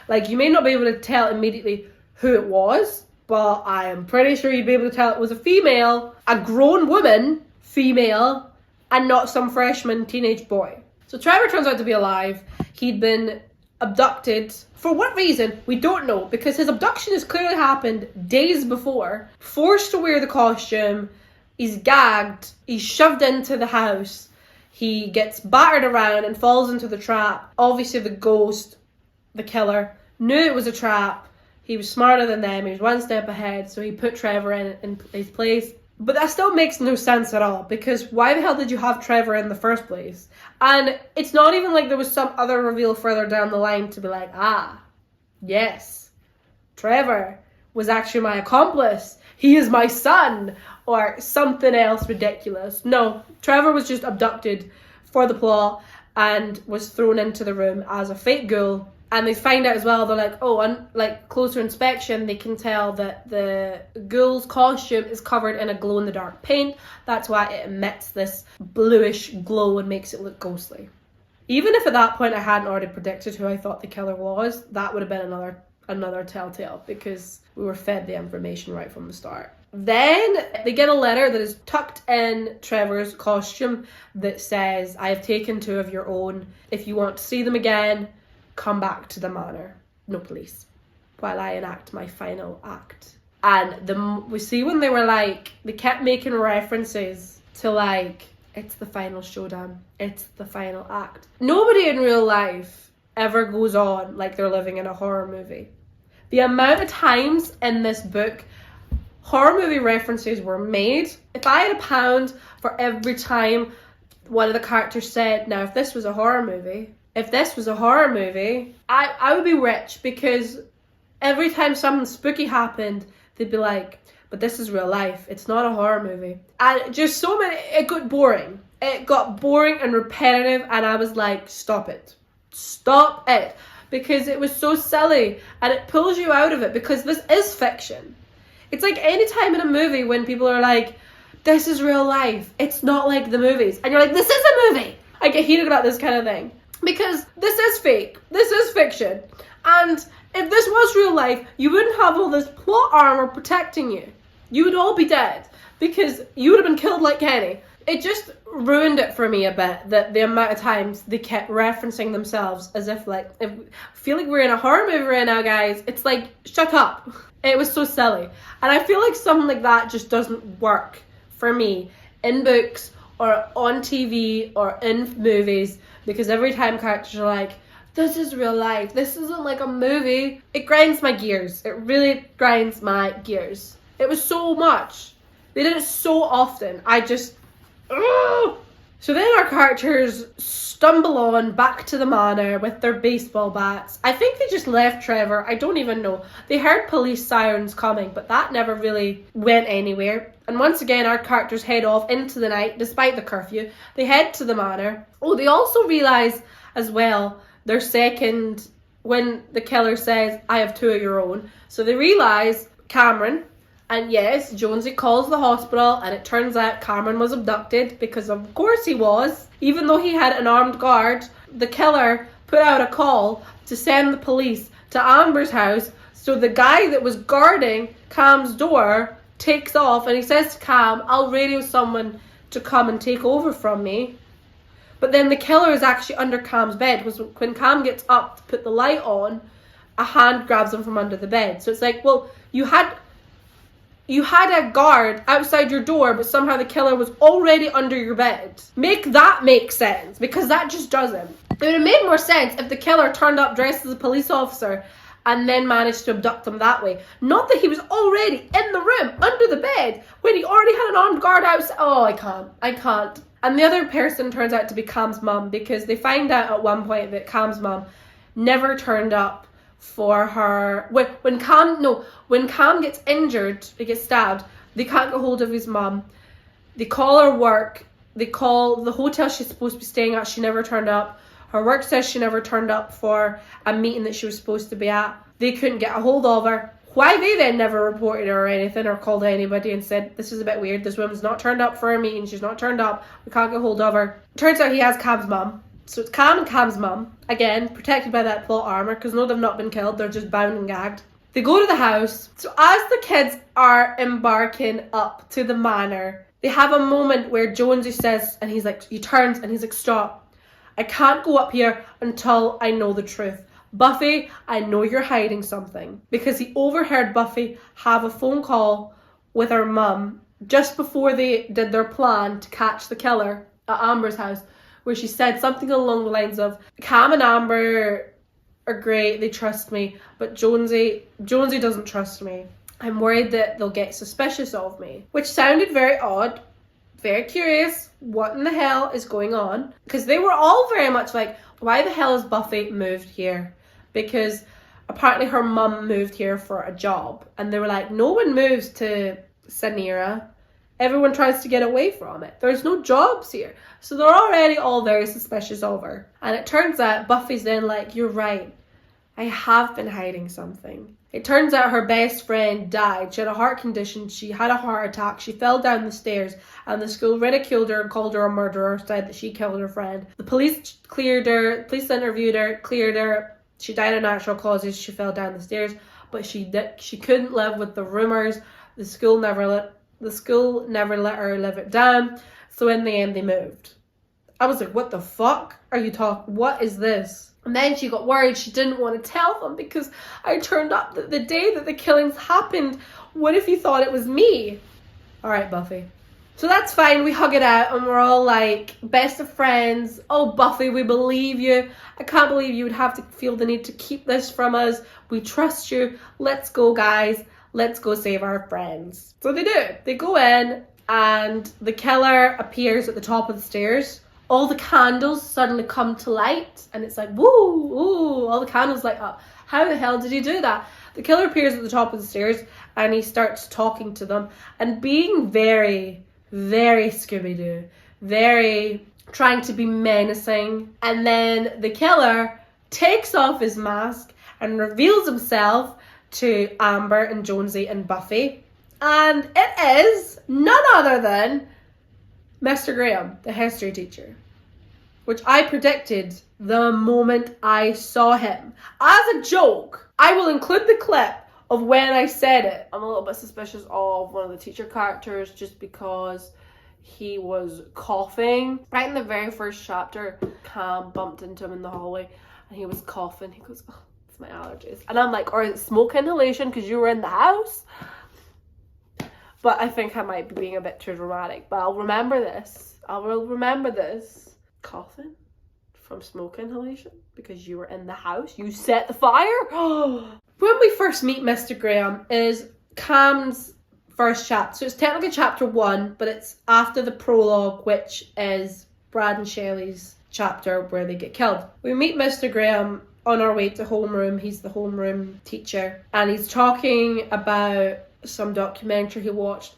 Like, you may not be able to tell immediately who it was, but I am pretty sure you'd be able to tell it was a female, a grown woman, female, and not some freshman teenage boy. So Trevor turns out to be alive. He'd been abducted. For what reason, we don't know, because his abduction has clearly happened days before. Forced to wear the costume, he's gagged, he's shoved into the house, he gets battered around and falls into the trap. Obviously the ghost, the killer, knew it was a trap. He was smarter than them, he was one step ahead, so he put Trevor in his place. But that still makes no sense at all, because why the hell did you have Trevor in the first place? And it's not even like there was some other reveal further down the line to be like, yes, Trevor was actually my accomplice. He is my son, or something else ridiculous. No, Trevor was just abducted for the plot and was thrown into the room as a fake ghoul. And they find out as well, they're like, on like closer inspection, they can tell that the ghoul's costume is covered in a glow-in-the-dark paint. That's why it emits this bluish glow and makes it look ghostly. Even if at that point I hadn't already predicted who I thought the killer was, that would have been another telltale, because we were fed the information right from the start. Then they get a letter that is tucked in Trevor's costume that says, I have taken two of your own. If you want to see them again, come back to the manor. No police. While I enact my final act. And we see when they kept making references to like, it's the final showdown. It's the final act. Nobody in real life ever goes on like they're living in a horror movie. The amount of times in this book horror movie references were made. If I had £1 for every time one of the characters said, now if this was a horror movie, I would be rich, because every time something spooky happened, they'd be like, but this is real life. It's not a horror movie. And just so many, it got boring. It got boring and repetitive, and I was like, stop it. Stop it. Because it was so silly, and it pulls you out of it, because this is fiction. It's like any time in a movie when people are like, this is real life. It's not like the movies. And you're like, this is a movie. I get heated about this kind of thing. Because this is fake. This is fiction. And if this was real life, you wouldn't have all this plot armor protecting you. You would all be dead, because you would have been killed like Kenny. It just ruined it for me a bit, that the amount of times they kept referencing themselves as if like, I feel like we're in a horror movie right now, guys. It's like, shut up. It was so silly. And I feel like something like that just doesn't work for me in books or on TV or in movies, because every time characters are like, this is real life, this isn't like a movie, it grinds my gears. It really grinds my gears. It was so much. They did it so often. I just, ugh. So then our characters stumble on back to the manor with their baseball bats. I think they just left Trevor. I don't even know. They heard police sirens coming, but that never really went anywhere. And once again, our characters head off into the night, despite the curfew. They head to the manor. Oh, they also realise as well, their second, when the killer says, I have two of your own. So they realise Cameron And yes, Jonesy calls the hospital, and it turns out Cameron was abducted, because of course he was. Even though he had an armed guard, the killer put out a call to send the police to Amber's house. So the guy that was guarding Cam's door takes off, and he says to Cam, I'll radio someone to come and take over from me. But then the killer is actually under Cam's bed, because when Cam gets up to put the light on, a hand grabs him from under the bed. So it's like, well, you had a guard outside your door, but somehow the killer was already under your bed. Make that make sense, because that just doesn't. It would have made more sense if the killer turned up dressed as a police officer and then managed to abduct them that way. Not that he was already in the room, under the bed, when he already had an armed guard outside. Oh, I can't. And the other person turns out to be Cam's mum, because they find out at one point that Cam's mum never turned up for her. When Cam gets injured, he gets stabbed, they can't get hold of his mum. They call her work. They call the hotel she's supposed to be staying at. She never turned up. Her work says she never turned up for a meeting that she was supposed to be at. They couldn't get a hold of her. Why they then never reported her or anything, or called anybody and said, this is a bit weird, this woman's not turned up for a meeting, she's not turned up, we can't get hold of her. Turns out he has Cam's mum. So it's Cam and Cam's mum, again, protected by that plot armour, because no, they've not been killed, they're just bound and gagged. They go to the house. So as the kids are embarking up to the manor, they have a moment where Jonesy says, and he turns and he's like, stop. I can't go up here until I know the truth. Buffy, I know you're hiding something. Because he overheard Buffy have a phone call with her mum just before they did their plan to catch the killer at Amber's house, where she said something along the lines of, Cam and Amber are great, they trust me, but Jonesy doesn't trust me. I'm worried that they'll get suspicious of me. Which sounded very odd, very curious. What in the hell is going on? Because they were all very much like, why the hell has Buffy moved here? Because apparently her mum moved here for a job. And they were like, no one moves to Sanira. Everyone tries to get away from it. There's no jobs here. So they're already all very suspicious of her. And it turns out Buffy's then like, you're right. I have been hiding something. It turns out her best friend died. She had a heart condition. She had a heart attack. She fell down the stairs, and the school ridiculed her and called her a murderer, said that she killed her friend. The police cleared her. Police interviewed her, cleared her. She died of natural causes. She fell down the stairs, but she couldn't live with the rumors. The school never let her live it down. So in the end, they moved. I was like, what the fuck are you talking? What is this? And then she got worried. She didn't want to tell them because I turned up the day that the killings happened. What if you thought it was me? All right, Buffy. So that's fine. We hug it out and we're all like best of friends. Oh, Buffy, we believe you. I can't believe you would have to feel the need to keep this from us. We trust you. Let's go, guys. Let's go save our friends. So they do. They go in and the killer appears at the top of the stairs. All the candles suddenly come to light and it's like, woo, ooh, all the candles light up. How the hell did he do that? The killer appears at the top of the stairs and he starts talking to them and being very, very Scooby-Doo, very trying to be menacing. And then the killer takes off his mask and reveals himself to Amber and Jonesy and Buffy. And it is none other than Mr. Graham, the history teacher, which I predicted the moment I saw him. As a joke, I will include the clip of when I said it. I'm a little bit suspicious of one of the teacher characters just because he was coughing. Right in the very first chapter, Cam bumped into him in the hallway and he was coughing. He goes, oh, it's my allergies. And I'm like, or is it smoke inhalation because you were in the house? But I think I might be being a bit too dramatic. But I'll remember this. I will remember this. Coughing from smoke inhalation because you were in the house. You set the fire. When we first meet Mr. Graham is Cam's first chapter. So it's technically chapter 1, but it's after the prologue, which is Brad and Shelley's chapter where they get killed. We meet Mr. Graham on our way to homeroom. He's the homeroom teacher. And he's talking about some documentary he watched,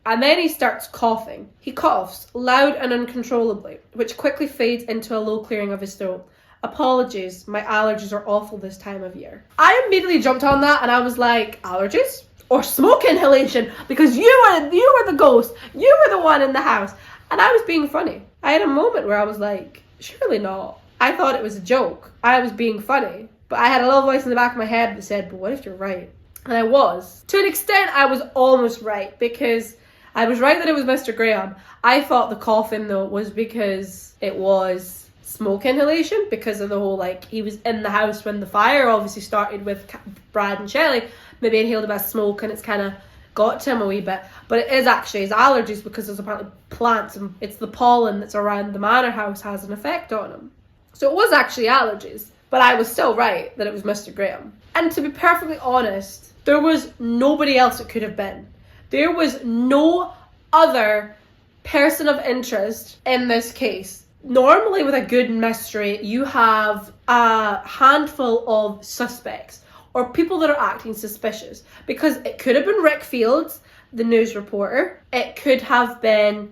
and then he starts coughing. He coughs loud and uncontrollably, which quickly fades into a low clearing of his throat. Apologies, my allergies are awful this time of year. I immediately jumped on that and I was like, allergies? or smoke inhalation because you were the ghost. You were the one in the house. And I was being funny. I had a moment where I was like, surely not. I thought it was a joke. I was being funny. But I had a little voice in the back of my head that said, but what if you're right? And I was. To an extent, I was almost right, because I was right that it was Mr. Graham. I thought the coughing, though, was because it was smoke inhalation, because of the whole, like, he was in the house when the fire obviously started with Brad and Shelley. Maybe inhaled a bit of smoke and it's kind of got to him a wee bit. But it is actually his allergies, because there's apparently plants and it's the pollen that's around the manor house has an effect on him. So it was actually allergies. But I was still right that it was Mr. Graham. And to be perfectly honest, there was nobody else it could have been. There was no other person of interest in this case. Normally with a good mystery, you have a handful of suspects or people that are acting suspicious, because it could have been Rick Fields, the news reporter. It could have been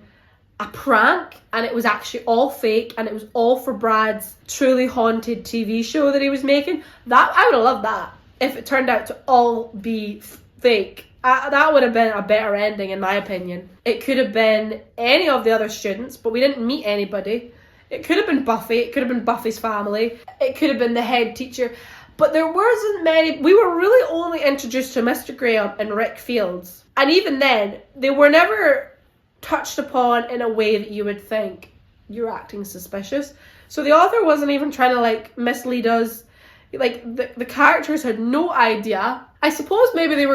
a prank and it was actually all fake and it was all for Brad's truly haunted TV show that he was making. That I would have loved that if it turned out to all be fake. That would have been a better ending in my opinion. It could have been any of the other students, but we didn't meet anybody. It could have been Buffy, it could have been Buffy's family, it could have been the head teacher, but there wasn't many. We were really only introduced to Mr. Graham and Rick Fields, and even then they were never touched upon in a way that you would think you're acting suspicious. So the author wasn't even trying to like mislead us. Like the characters had no idea. I suppose maybe he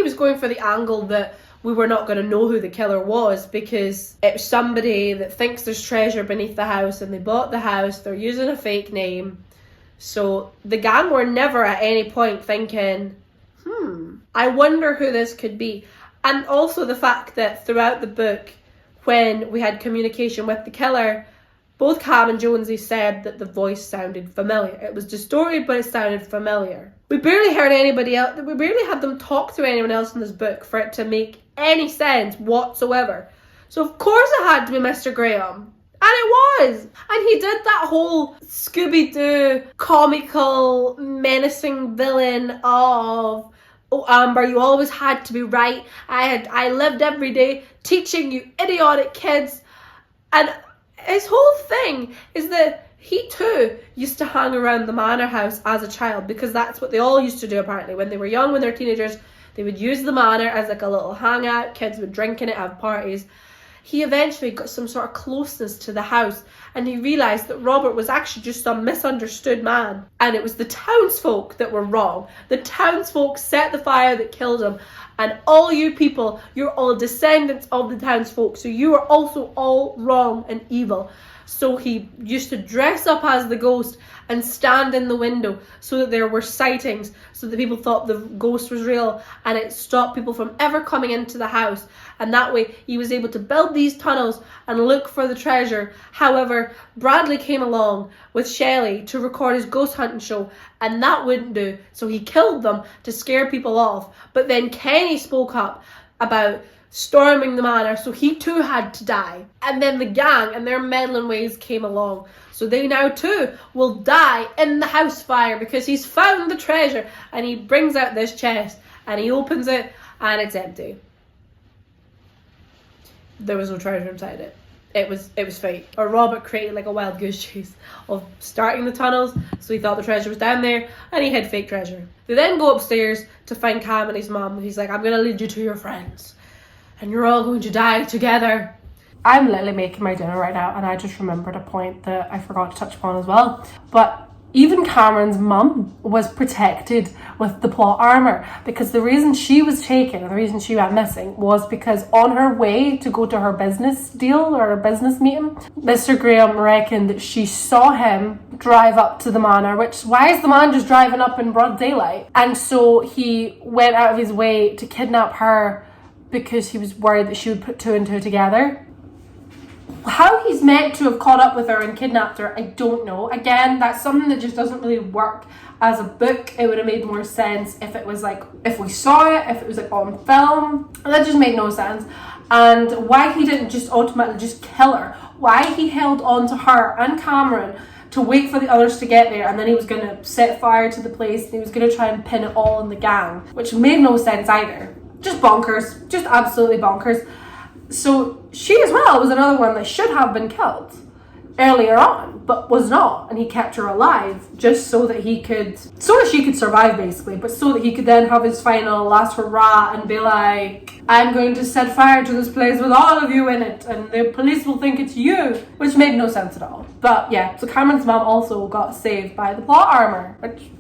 was going for the angle that we were not going to know who the killer was, because it's somebody that thinks there's treasure beneath the house and they bought the house, they're using a fake name. So the gang were never at any point thinking, I wonder who this could be. And also the fact that throughout the book, when we had communication with the killer, both Cam and Jonesy said that the voice sounded familiar. It was distorted, but it sounded familiar. We barely heard anybody else. We barely had them talk to anyone else in this book for it to make any sense whatsoever. So of course it had to be Mr. Graham. And it was. And he did that whole Scooby-Doo comical menacing villain of, oh, Amber, you always had to be right. I lived every day teaching you idiotic kids. And his whole thing is that he too used to hang around the manor house as a child, because that's what they all used to do apparently. When they were young, when they were teenagers, they would use the manor as like a little hangout. Kids would drink in it, have parties. He eventually got some sort of closeness to the house, and he realised that Robert was actually just some misunderstood man, and it was the townsfolk that were wrong. The townsfolk set the fire that killed him, and all you people, you're all descendants of the townsfolk, so you are also all wrong and evil. So he used to dress up as the ghost and stand in the window so that there were sightings, so that people thought the ghost was real, and it stopped people from ever coming into the house. And that way he was able to build these tunnels and look for the treasure. However, Bradley came along with Shelley to record his ghost hunting show, and that wouldn't do, so he killed them to scare people off. But then Kenny spoke up about storming the manor, so he too had to die. And then the gang and their meddling ways came along, so they now too will die in the house fire, because he's found the treasure. And he brings out this chest and he opens it and it's empty. There was no treasure inside it. It was fake. Or Robert created like a wild goose chase of starting the tunnels, so he thought the treasure was down there and he hid fake treasure. They then go upstairs to find Cam and his mum. He's like, I'm gonna lead you to your friends and you're all going to die together. I'm literally making my dinner right now, and I just remembered a point that I forgot to touch upon as well. But even Cameron's mum was protected with the plot armour, because the reason she was taken, the reason she went missing, was because on her way to go to her business deal or her business meeting, Mr. Graham reckoned that she saw him drive up to the manor, which, why is the man just driving up in broad daylight? And so he went out of his way to kidnap her because he was worried that she would put two and two together. How he's meant to have caught up with her and kidnapped her, I don't know. Again, that's something that just doesn't really work as a book. It would have made more sense if it was like, if we saw it, if it was like on film. And that just made no sense. And why he didn't just ultimately just kill her. Why he held on to her and Cameron to wait for the others to get there, and then he was going to set fire to the place and he was going to try and pin it all on the gang, which made no sense either. Just bonkers, just absolutely bonkers. So she as well was another one that should have been killed earlier on, but was not, and he kept her alive just so that she could survive basically, but so that he could then have his final last hurrah and be like, I'm going to set fire to this place with all of you in it and the police will think it's you, which made no sense at all. But yeah, so Cameron's mom also got saved by the plot armor, which...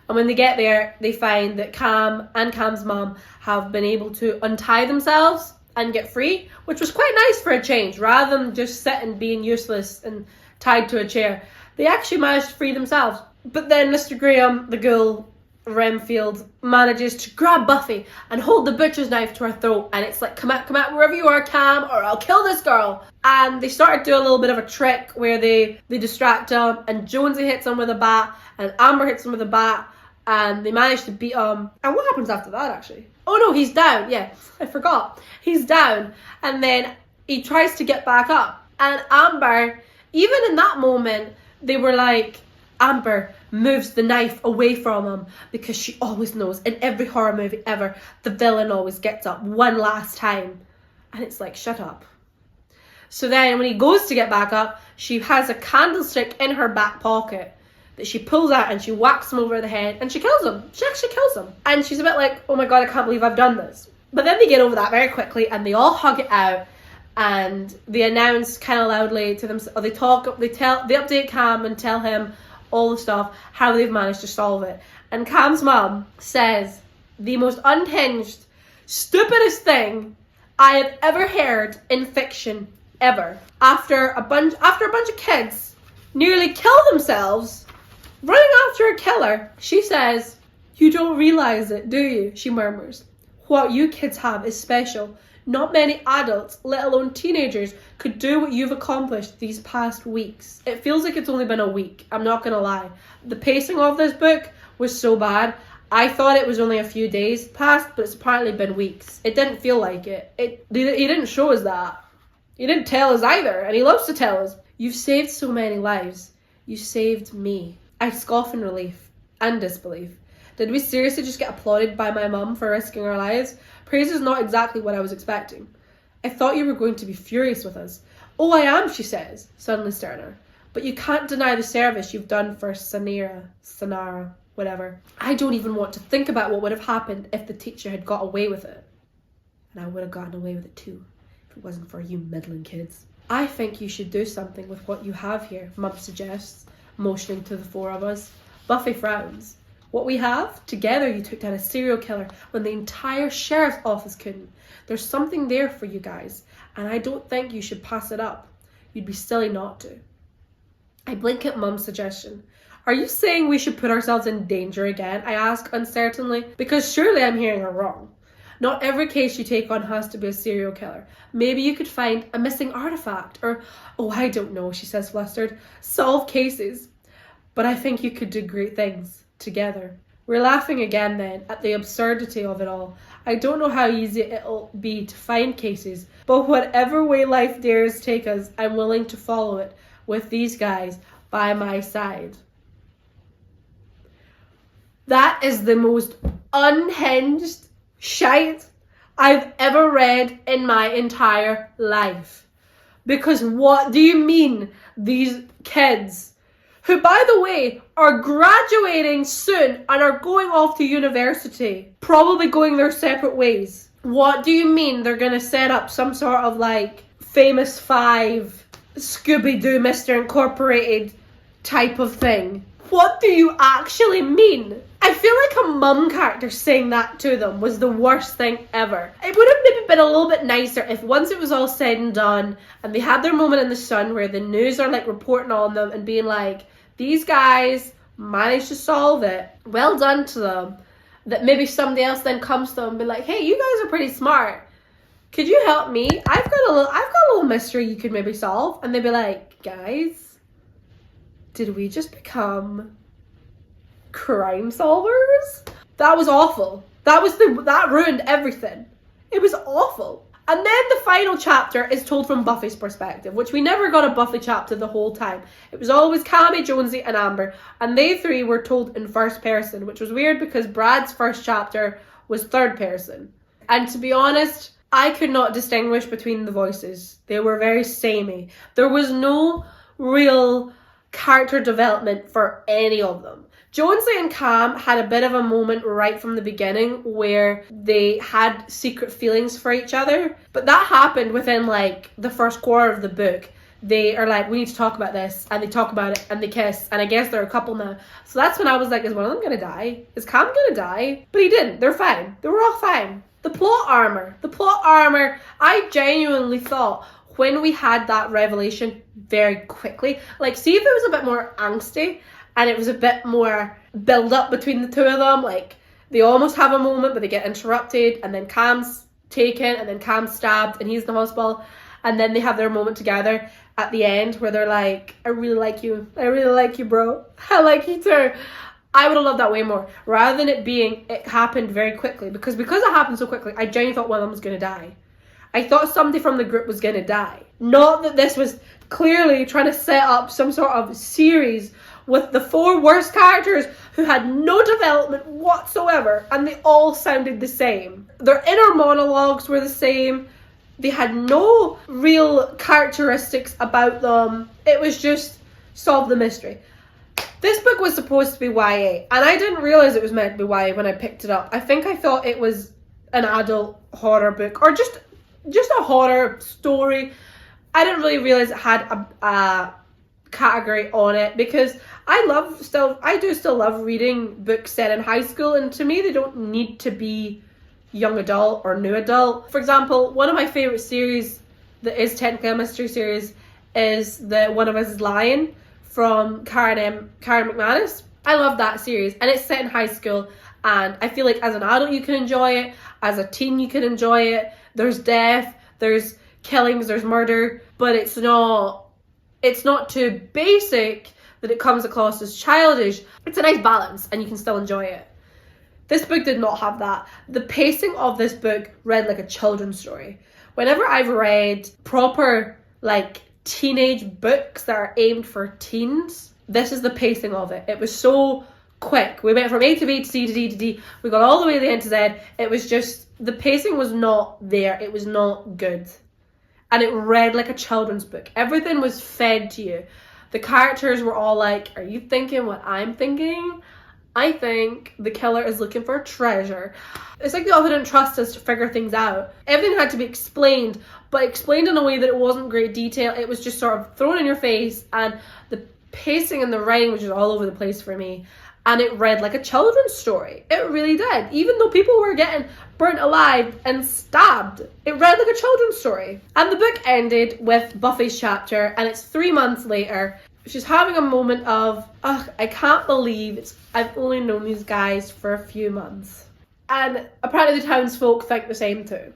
And when they get there, they find that Cam and Cam's mom have been able to untie themselves and get free, which was quite nice for a change. Rather than just sitting being useless and tied to a chair, they actually managed to free themselves. But then Mr. Graham, the ghoul, Renfield, manages to grab Buffy and hold the butcher's knife to her throat, and it's like, come out wherever you are, Cam, or I'll kill this girl. And they started doing a little bit of a trick where they distract him, and Jonesy hits him with a bat, and Amber hits him with a bat, and they manage to beat him. And what happens after that, actually? Oh no, he's down. Yeah, I forgot. He's down. And then he tries to get back up. And Amber, even in that moment, they were like, Amber moves the knife away from him because she always knows, in every horror movie ever, the villain always gets up one last time. And it's like, shut up. So then when he goes to get back up, she has a candlestick in her back pocket that she pulls out and she whacks him over the head and she kills him. She actually kills him. And she's a bit like, oh my god, I can't believe I've done this. But then they get over that very quickly and they all hug it out and they announce kind of loudly to themselves, they update Cam and tell him all the stuff, how they've managed to solve it. And Cam's mum says the most unhinged, stupidest thing I have ever heard in fiction ever. After a bunch of kids nearly kill themselves running after a killer, she says, you don't realize it, do you? She murmurs. What you kids have is special. Not many adults, let alone teenagers, could do what you've accomplished these past weeks. It feels like it's only been a week, I'm not gonna lie. The pacing of this book was so bad. I thought it was only a few days past, but it's apparently been weeks. It didn't feel like it. He didn't show us that. He didn't tell us either, and he loves to tell us. You've saved so many lives. You saved me. I scoff in relief and disbelief. Did we seriously just get applauded by my mum for risking our lives? Praise is not exactly what I was expecting. I thought you were going to be furious with us. Oh, I am, she says, suddenly sterner. But you can't deny the service you've done for Sanara, whatever. I don't even want to think about what would have happened if the teacher had got away with it. And I would have gotten away with it too, if it wasn't for you meddling kids. I think you should do something with what you have here, Mum suggests, motioning to the four of us. Buffy frowns. What we have? Together you took down a serial killer when the entire sheriff's office couldn't. There's something there for you guys, and I don't think you should pass it up. You'd be silly not to. I blink at Mum's suggestion. Are you saying we should put ourselves in danger again? I ask uncertainly, because surely I'm hearing her wrong. Not every case you take on has to be a serial killer. Maybe you could find a missing artifact or, oh, I don't know, she says flustered. Solve cases. But I think you could do great things together. We're laughing again then at the absurdity of it all. I don't know how easy it'll be to find cases, but whatever way life dares take us, I'm willing to follow it with these guys by my side. That is the most unhinged shite I've ever read in my entire life. Because what do you mean these kids, who by the way are graduating soon and are going off to university, probably going their separate ways, what do you mean they're going to set up some sort of like Famous Five, Scooby-Doo, Mr. Incorporated type of thing? What do you actually mean? I feel like a mum character saying that to them was the worst thing ever. It would have maybe been a little bit nicer if once it was all said and done and they had their moment in the sun where the news are like reporting on them and being like, these guys managed to solve it. Well done to them. That maybe somebody else then comes to them and be like, hey, you guys are pretty smart. Could you help me? I've got a little mystery you could maybe solve. And they'd be like, guys, did we just become crime solvers? That was awful. That ruined everything. It was awful. And then the final chapter is told from Buffy's perspective, which we never got a Buffy chapter the whole time. It was always Cammy, Jonesy, and Amber, and they three were told in first person, which was weird because Brad's first chapter was third person. And to be honest, I could not distinguish between the voices. They were very samey. There was no real character development for any of them. Jonesy and Cam had a bit of a moment right from the beginning where they had secret feelings for each other, but that happened within like the first quarter of the book. They are like, we need to talk about this, and they talk about it, and they kiss, and I guess they're a couple now. So that's when I was like, is one of them gonna die? Is Cam gonna die? But he didn't. They're fine. They were all fine. The plot armor, I genuinely thought when we had that revelation very quickly, like, see if it was a bit more angsty, and it was a bit more build up between the two of them, like they almost have a moment but they get interrupted, and then Cam's taken, and then Cam's stabbed and he's in the hospital, and then they have their moment together at the end where they're like, I really like you bro, I like you too. I would have loved that way more, rather than it happened very quickly, because it happened so quickly, I genuinely thought one of them was going to die. I thought somebody from the group was going to die. Not that this was clearly trying to set up some sort of series with the four worst characters who had no development whatsoever, and they all sounded the same. Their inner monologues were the same. They had no real characteristics about them. It was just solve the mystery. This book was supposed to be YA, and I didn't realise it was meant to be YA when I picked it up. I think I thought it was an adult horror book, or just a horror story. I didn't really realise it had a category on it, because I do still love reading books set in high school, and to me they don't need to be young adult or new adult. For example, one of my favourite series that is technically a mystery series is the One of Us is Lying from Karen McManus. I love that series, and it's set in high school, and I feel like as an adult you can enjoy it, as a teen you can enjoy it. There's death, there's killings, there's murder, but it's not too basic that it comes across as childish. It's a nice balance, and you can still enjoy it. This book did not have that. The pacing of this book read like a children's story. Whenever I've read proper, like, teenage books that are aimed for teens, this is the pacing of it. It was so quick. We went from A to B to C to D to D. We got all the way to the end to Z. It was just, the pacing was not there. It was not good. And it read like a children's book. Everything was fed to you. The characters were all like, are you thinking what I'm thinking? I think the killer is looking for a treasure. It's like the author didn't trust us to figure things out. Everything had to be explained, but explained in a way that it wasn't great detail. It was just sort of thrown in your face, and the pacing and the writing was just all over the place for me. And it read like a children's story. It really did. Even though people were getting burnt alive and stabbed, it read like a children's story. And the book ended with Buffy's chapter, and it's 3 months later. She's having a moment of, I can't believe I've only known these guys for a few months. And apparently the townsfolk think the same too.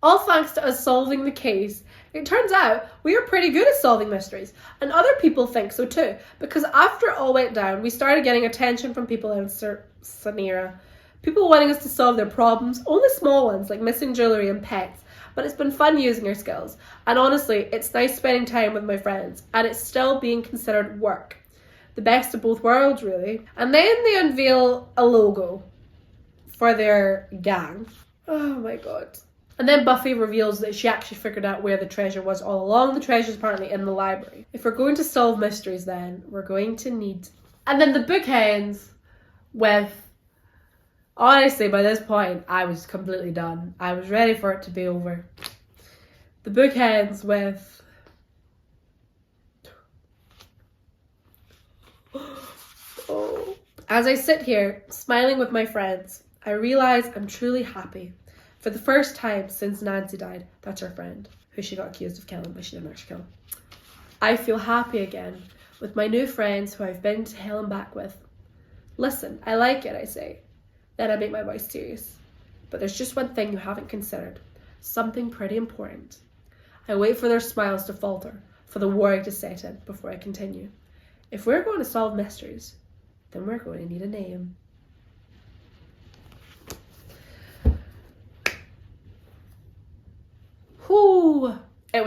All thanks to us solving the case. It turns out we are pretty good at solving mysteries, and other people think so too, because after it all went down, we started getting attention from people in Sanira. People wanting us to solve their problems, only small ones like missing jewellery and pets, but it's been fun using our skills. And honestly, it's nice spending time with my friends, and it's still being considered work. The best of both worlds, really. And then they unveil a logo for their gang. Oh my god. And then Buffy reveals that she actually figured out where the treasure was all along. The treasure's apparently in the library. If we're going to solve mysteries, then we're going to need... And then the book ends with... Honestly, by this point, I was completely done. I was ready for it to be over. The book ends with... Oh. As I sit here, smiling with my friends, I realise I'm truly happy. For the first time since Nancy died, that's her friend, who she got accused of killing, but she didn't actually kill. I feel happy again, with my new friends who I've been to hell and back with. Listen, I like it, I say. Then I make my voice serious. But there's just one thing you haven't considered. Something pretty important. I wait for their smiles to falter, for the worry to set in before I continue. If we're going to solve mysteries, then we're going to need a name.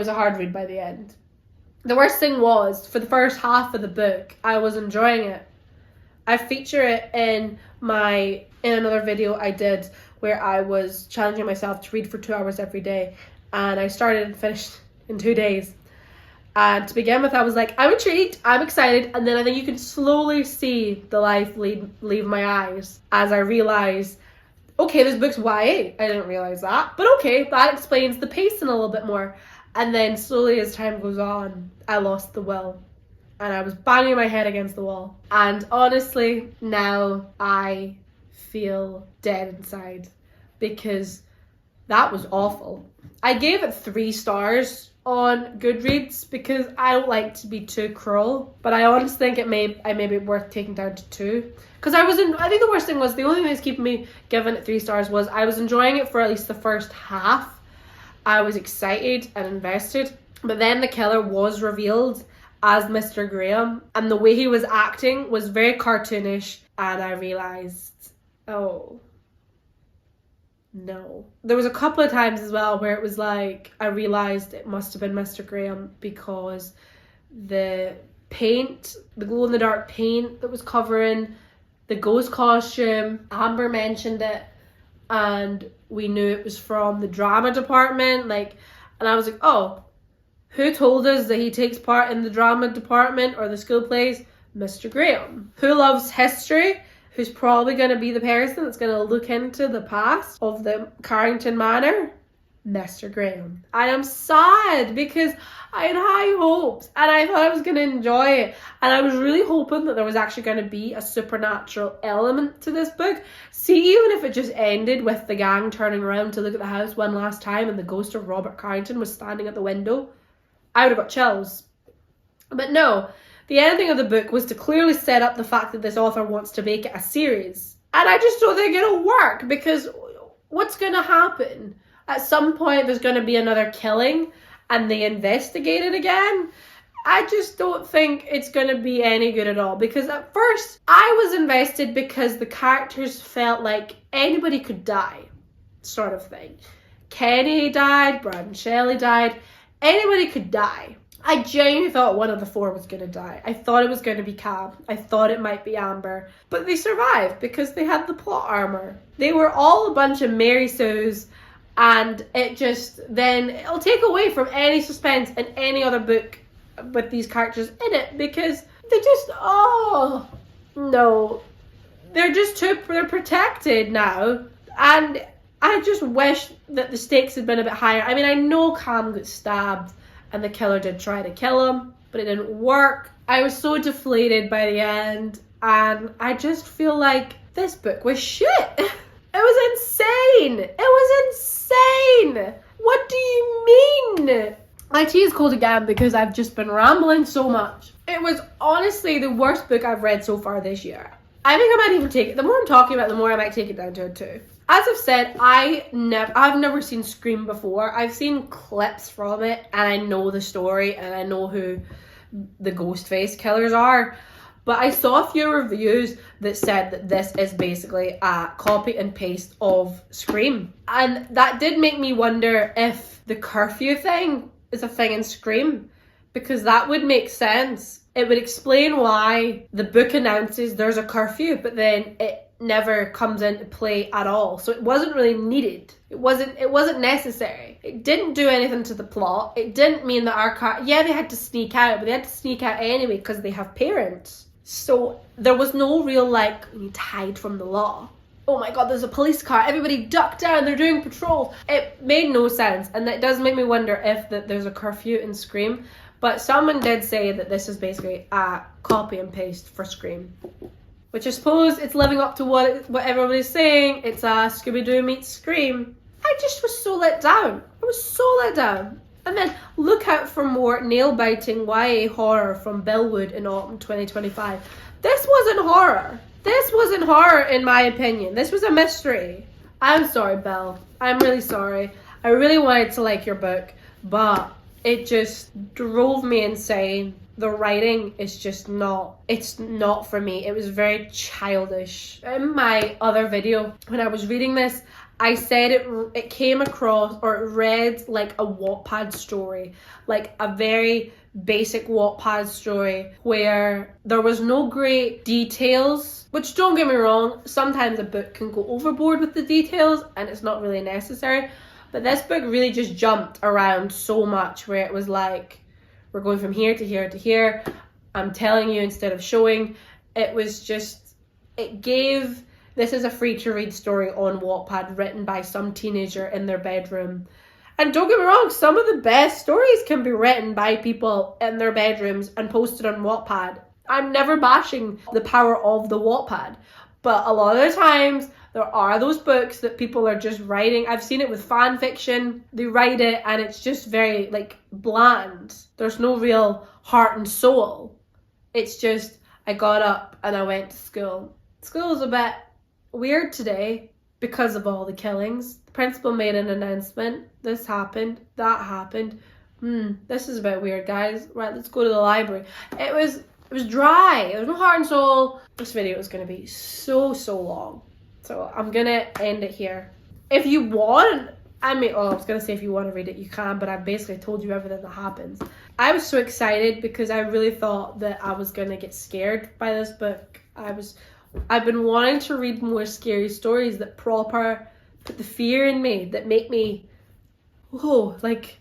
was a hard read by the end. The worst thing was, for the first half of the book, I was enjoying it. I feature it in another video I did where I was challenging myself to read for 2 hours every day, and I started and finished in 2 days. And to begin with, I was like, I'm intrigued, I'm excited, and then I think you can slowly see the life leave my eyes as I realised, okay, this book's YA. I didn't realise that, but okay, that explains the pacing a little bit more. And then slowly as time goes on, I lost the will. And I was banging my head against the wall. And honestly, now I feel dead inside because that was awful. I gave it 3 stars on Goodreads because I don't like to be too cruel. But I honestly think I may be worth taking down to 2. Because I think the worst thing was, the only thing that's keeping me giving it 3 stars was I was enjoying it for at least the first half. I was excited and invested. But then the killer was revealed as Mr. Graham, and the way he was acting was very cartoonish, and I realised, oh, no. There was a couple of times as well where it was like, I realised it must have been Mr. Graham because the paint, the glow-in-the-dark paint that was covering the ghost costume, Amber mentioned it, and we knew it was from the drama department, and I was like, oh, who told us that he takes part in the drama department or the school plays? Mr. Graham. Who loves history? Who's probably going to be the person that's going to look into the past of the Carrington Manor? Mr. Graham. I am sad because I had high hopes and I thought I was going to enjoy it. And I was really hoping that there was actually going to be a supernatural element to this book. See, even if it just ended with the gang turning around to look at the house one last time and the ghost of Robert Carrington was standing at the window, I would have got chills. But no, the ending of the book was to clearly set up the fact that this author wants to make it a series. And I just don't think it'll work because what's going to happen? At some point there's going to be another killing and they investigate it again. I just don't think it's going to be any good at all, because at first I was invested because the characters felt like anybody could die, sort of thing. Kenny died, Brad and Shelley died. Anybody could die. I genuinely thought one of the 4 was going to die. I thought it was going to be Cam. I thought it might be Amber. But they survived because they had the plot armour. They were all a bunch of Mary Sues, and it'll take away from any suspense in any other book with these characters in it, because they're protected now, and I just wish that the stakes had been a bit higher. I mean, I know Cam got stabbed and the killer did try to kill him, but it didn't work. I was so deflated by the end, and I just feel like this book was shit. It was insane. It was insane. What do you mean? My tea is cold again because I've just been rambling so much. It was honestly the worst book I've read so far this year. I think I might even take it. The more I'm talking about it, the more I might take it down to a 2. As I've said, I've never seen Scream before. I've seen clips from it, and I know the story, and I know who the Ghostface killers are. But I saw a few reviews that said that this is basically a copy and paste of Scream. And that did make me wonder if the curfew thing is a thing in Scream, because that would make sense. It would explain why the book announces there's a curfew, but then it never comes into play at all. So it wasn't really needed. It wasn't necessary. It didn't do anything to the plot. It didn't mean that they had to sneak out, but they had to sneak out anyway because they have parents. So there was no real we need to hide from the law. Oh my god, there's a police car, everybody duck down, they're doing patrols. It made no sense, and that does make me wonder if there's a curfew in Scream. But someone did say that this is basically a copy and paste for Scream, which I suppose it's living up to what everybody's saying. It's a Scooby-Doo meets Scream. I just was so let down. I was so let down. And then look out for more nail-biting YA horror from Bellwood in autumn 2025. This wasn't horror. This wasn't horror in my opinion. This was a mystery. I'm sorry, Belle. I'm really sorry. I really wanted to like your book, but it just drove me insane. the writing is just not, it's not for me. It was very childish. In my other video, when I was reading this, I said it came across, or it read like a Wattpad story, like a very basic Wattpad story where there was no great details, which, don't get me wrong, sometimes a book can go overboard with the details and it's not really necessary, but this book really just jumped around so much, where it was like, we're going from here to here to here, I'm telling you instead of showing. It was just, it gave, this is a free to read story on Wattpad written by some teenager in their bedroom. And don't get me wrong, some of the best stories can be written by people in their bedrooms and posted on Wattpad. I'm never bashing the power of the Wattpad, but a lot of the times there are those books that people are just writing. I've seen it with fan fiction. They write it and it's just very like bland. There's no real heart and soul. It's just, I got up and I went to school. School was a bit weird today because of all the killings. The principal made an announcement. This happened, that happened. This is a bit weird, guys. Right, let's go to the library. It was dry. There was no heart and soul. This video is going to be so long. So I'm going to end it here. If you want, I was going to say if you want to read it, you can, but I've basically told you everything that happens. I was so excited because I really thought that I was going to get scared by this book. I've been wanting to read more scary stories that proper put the fear in me, that make me, oh, like,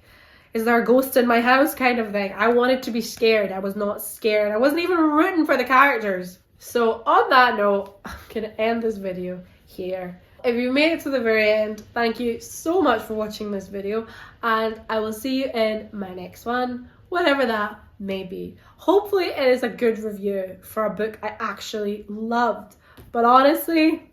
is there a ghost in my house kind of thing. I wanted to be scared. I was not scared. I wasn't even rooting for the characters. So on that note, I'm going to end this video here. If you made it to the very end, thank you so much for watching this video, and I will see you in my next one, whatever that may be. Hopefully it is a good review for a book I actually loved. But honestly,